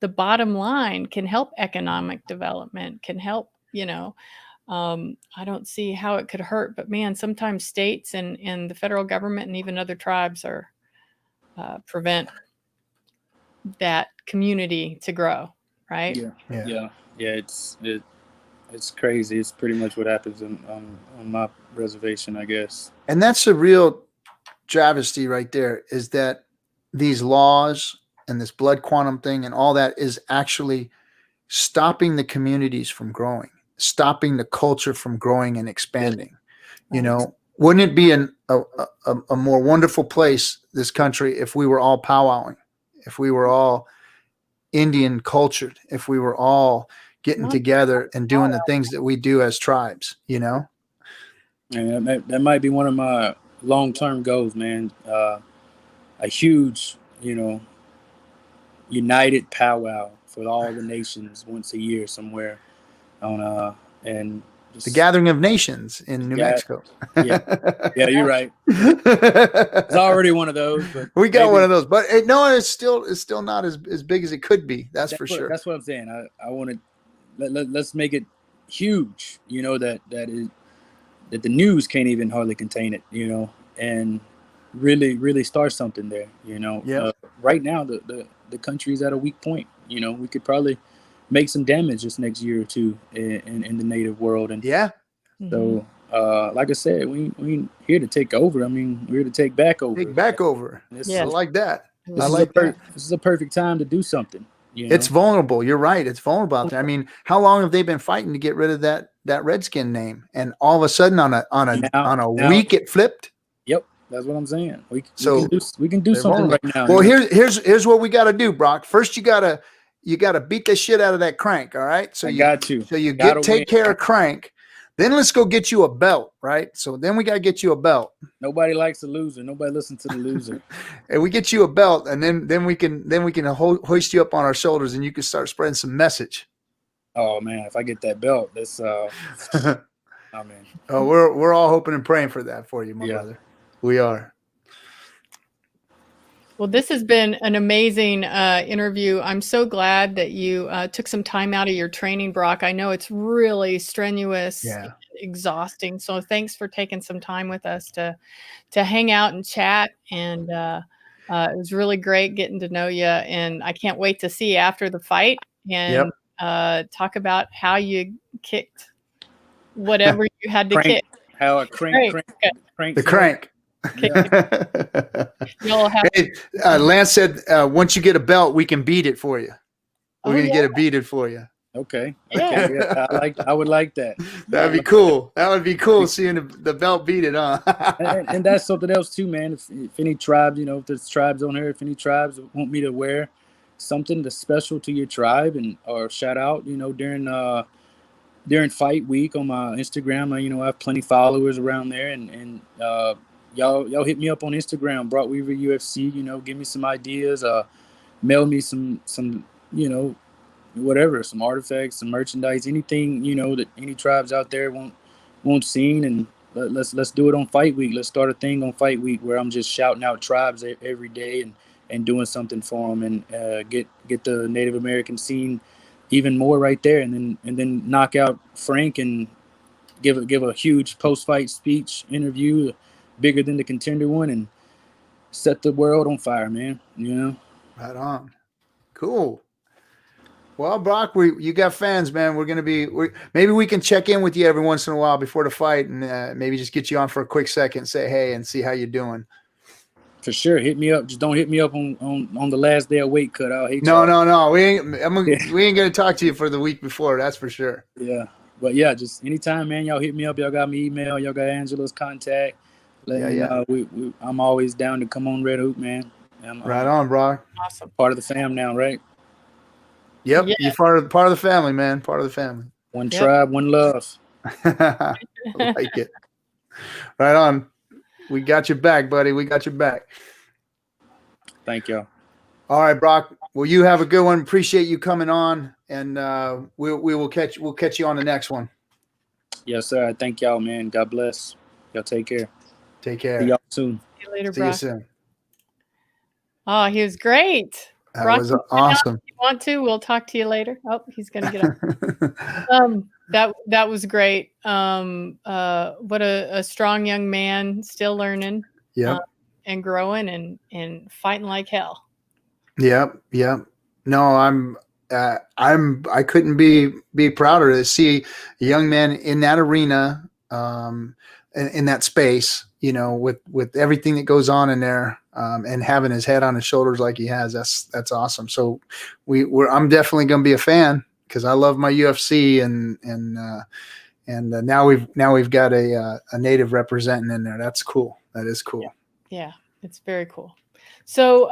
the bottom line, can help economic development, can help, I don't see how it could hurt, but man, sometimes states and the federal government and even other tribes are prevent that community to grow, right? Yeah. It's crazy. It's pretty much what happens on my reservation, I guess. And that's a real travesty right there, is that these laws and this blood quantum thing and all that is actually stopping the communities from growing, stopping the culture from growing and expanding. Wouldn't it be a more wonderful place, this country, if we were all powwowing, if we were all Indian cultured, if we were all getting together and doing the things that we do as tribes, And that might be one of my long-term goals, man. A huge, united powwow for all the nations once a year somewhere and just, the Gathering of Nations in New Mexico. Yeah, you're right. It's already one of those, but we got one of those, but it's still not as big as it could be. That's for sure. That's what I'm saying. I want to let's make it huge. That the news can't even hardly contain it. And really start something there. Right now the country's at a weak point. We could probably make some damage this next year or two in the native world. And so, like I said, we ain't here to take over. I mean, we're here to take back over. Take back over. I like that. This is a perfect time to do something. It's vulnerable. You're right. It's vulnerable out there. I mean, how long have they been fighting to get rid of that Redskin name? And all of a sudden, on a week, it flipped. Yep, that's what I'm saying. We can do something right now. Well, here's what we got to do, Brok. First, you gotta beat the shit out of that crank. All right. So you take care of crank. Then let's go get you a belt, right? So then we got to get you a belt. Nobody likes a loser. Nobody listens to the loser. And we get you a belt, and then we can hoist you up on our shoulders, and you can start spreading some message. Oh man, if I get that belt, that's I mean, oh, we're all hoping and praying for that for you, my brother. We are. Well, this has been an amazing interview. I'm so glad that you took some time out of your training, Brok. I know it's really strenuous, and exhausting. So thanks for taking some time with us to hang out and chat. And it was really great getting to know you. And I can't wait to see you after the fight and talk about how you kicked whatever you had to kick. How a crank the crank. You'll have Lance said, once you get a belt, we can beat it for you. We're going to get it beaded for you. Okay. I would like that. That'd be cool. That would be cool seeing the belt beaded on. and that's something else too, man. If any tribes, if there's tribes on here, if any tribes want me to wear something that's special to your tribe or shout out, during fight week on my Instagram, I have plenty of followers around there, and y'all hit me up on Instagram, Brok Weaver UFC. Give me some ideas. Mail me some whatever, some artifacts, some merchandise, anything that any tribes out there won't seen, and let's do it on fight week. Let's start a thing on fight week where I'm just shouting out tribes every day and doing something for them, and get the Native American scene even more right there, and then knock out Frank and give a huge post-fight speech interview, bigger than the contender one, and set the world on fire, man. Right on. Cool. Well, Brok, you got fans, man. Maybe we can check in with you every once in a while before the fight, and maybe just get you on for a quick second, say hey, and see how you're doing. For sure, hit me up. Just don't hit me up on the last day of weight cut. I'll hate No. We ain't gonna talk to you for the week before. That's for sure. Yeah, but yeah, just anytime, man. Y'all hit me up. Y'all got me email. Y'all got Angela's contact. I'm always down to come on Red Hoop, man. Right on, Brok. Awesome. Part of the fam now, right? Yep, yeah. You're part of the family, man. Part of the family. One tribe, one love. I like it. Right on. We got your back, buddy. We got your back. Thank you. All right, Brok. Well, you have a good one. Appreciate you coming on, and we'll catch you on the next one. Yes, sir. I thank y'all, man. God bless. Y'all take care. Take care. See y'all soon. See you later, See Brok. you soon. Oh, he was great. That Brok, was awesome. If you want to, we'll talk to you later. Oh, he's gonna get up. That was great. What a strong young man, still learning, and growing and fighting like hell. Yep. No, I couldn't be prouder to see a young man in that arena, in that space, with everything that goes on in there, and having his head on his shoulders like he has. That's awesome. So I'm definitely going to be a fan, because I love my UFC, and now we've got a native representing in there. That's cool. That is cool. Yeah, it's very cool. So,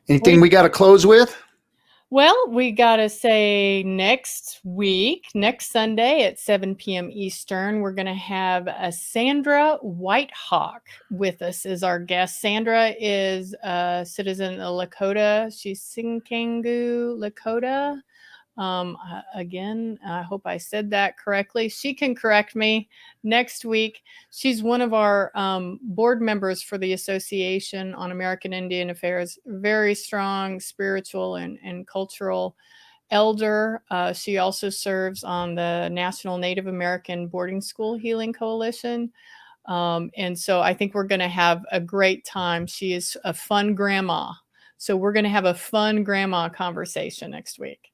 anything we got to close with? Well, we got to say next Sunday at 7 p.m. Eastern, we're going to have Sandra Whitehawk with us as our guest. Sandra is a citizen of Lakota. She's Sinkangu Lakota. Again, I hope I said that correctly. She can correct me next week. She's one of our board members for the Association on American Indian Affairs. Very strong spiritual and cultural elder. She also serves on the National Native American Boarding School Healing Coalition. And so I think we're going to have a great time. She is a fun grandma. So we're going to have a fun grandma conversation next week.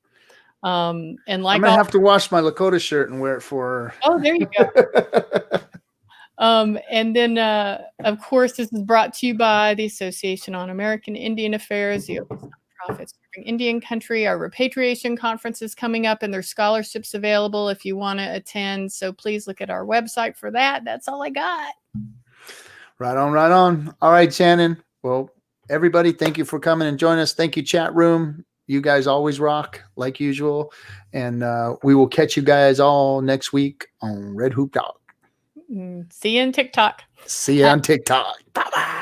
And like I'm gonna have to wash my Lakota shirt and wear it for her. Oh, there you go. And then, of course, this is brought to you by the Association on American Indian Affairs, the Open Nonprofit Serving Indian Country. Our repatriation conference is coming up, and there's scholarships available if you want to attend. So please look at our website for that. That's all I got. Right on. All right, Shannon. Well, everybody, thank you for coming and joining us. Thank you, chat room. You guys always rock like usual. And we will catch you guys all next week on Red Hoop Talk. See you in TikTok. See you on TikTok. Bye-bye.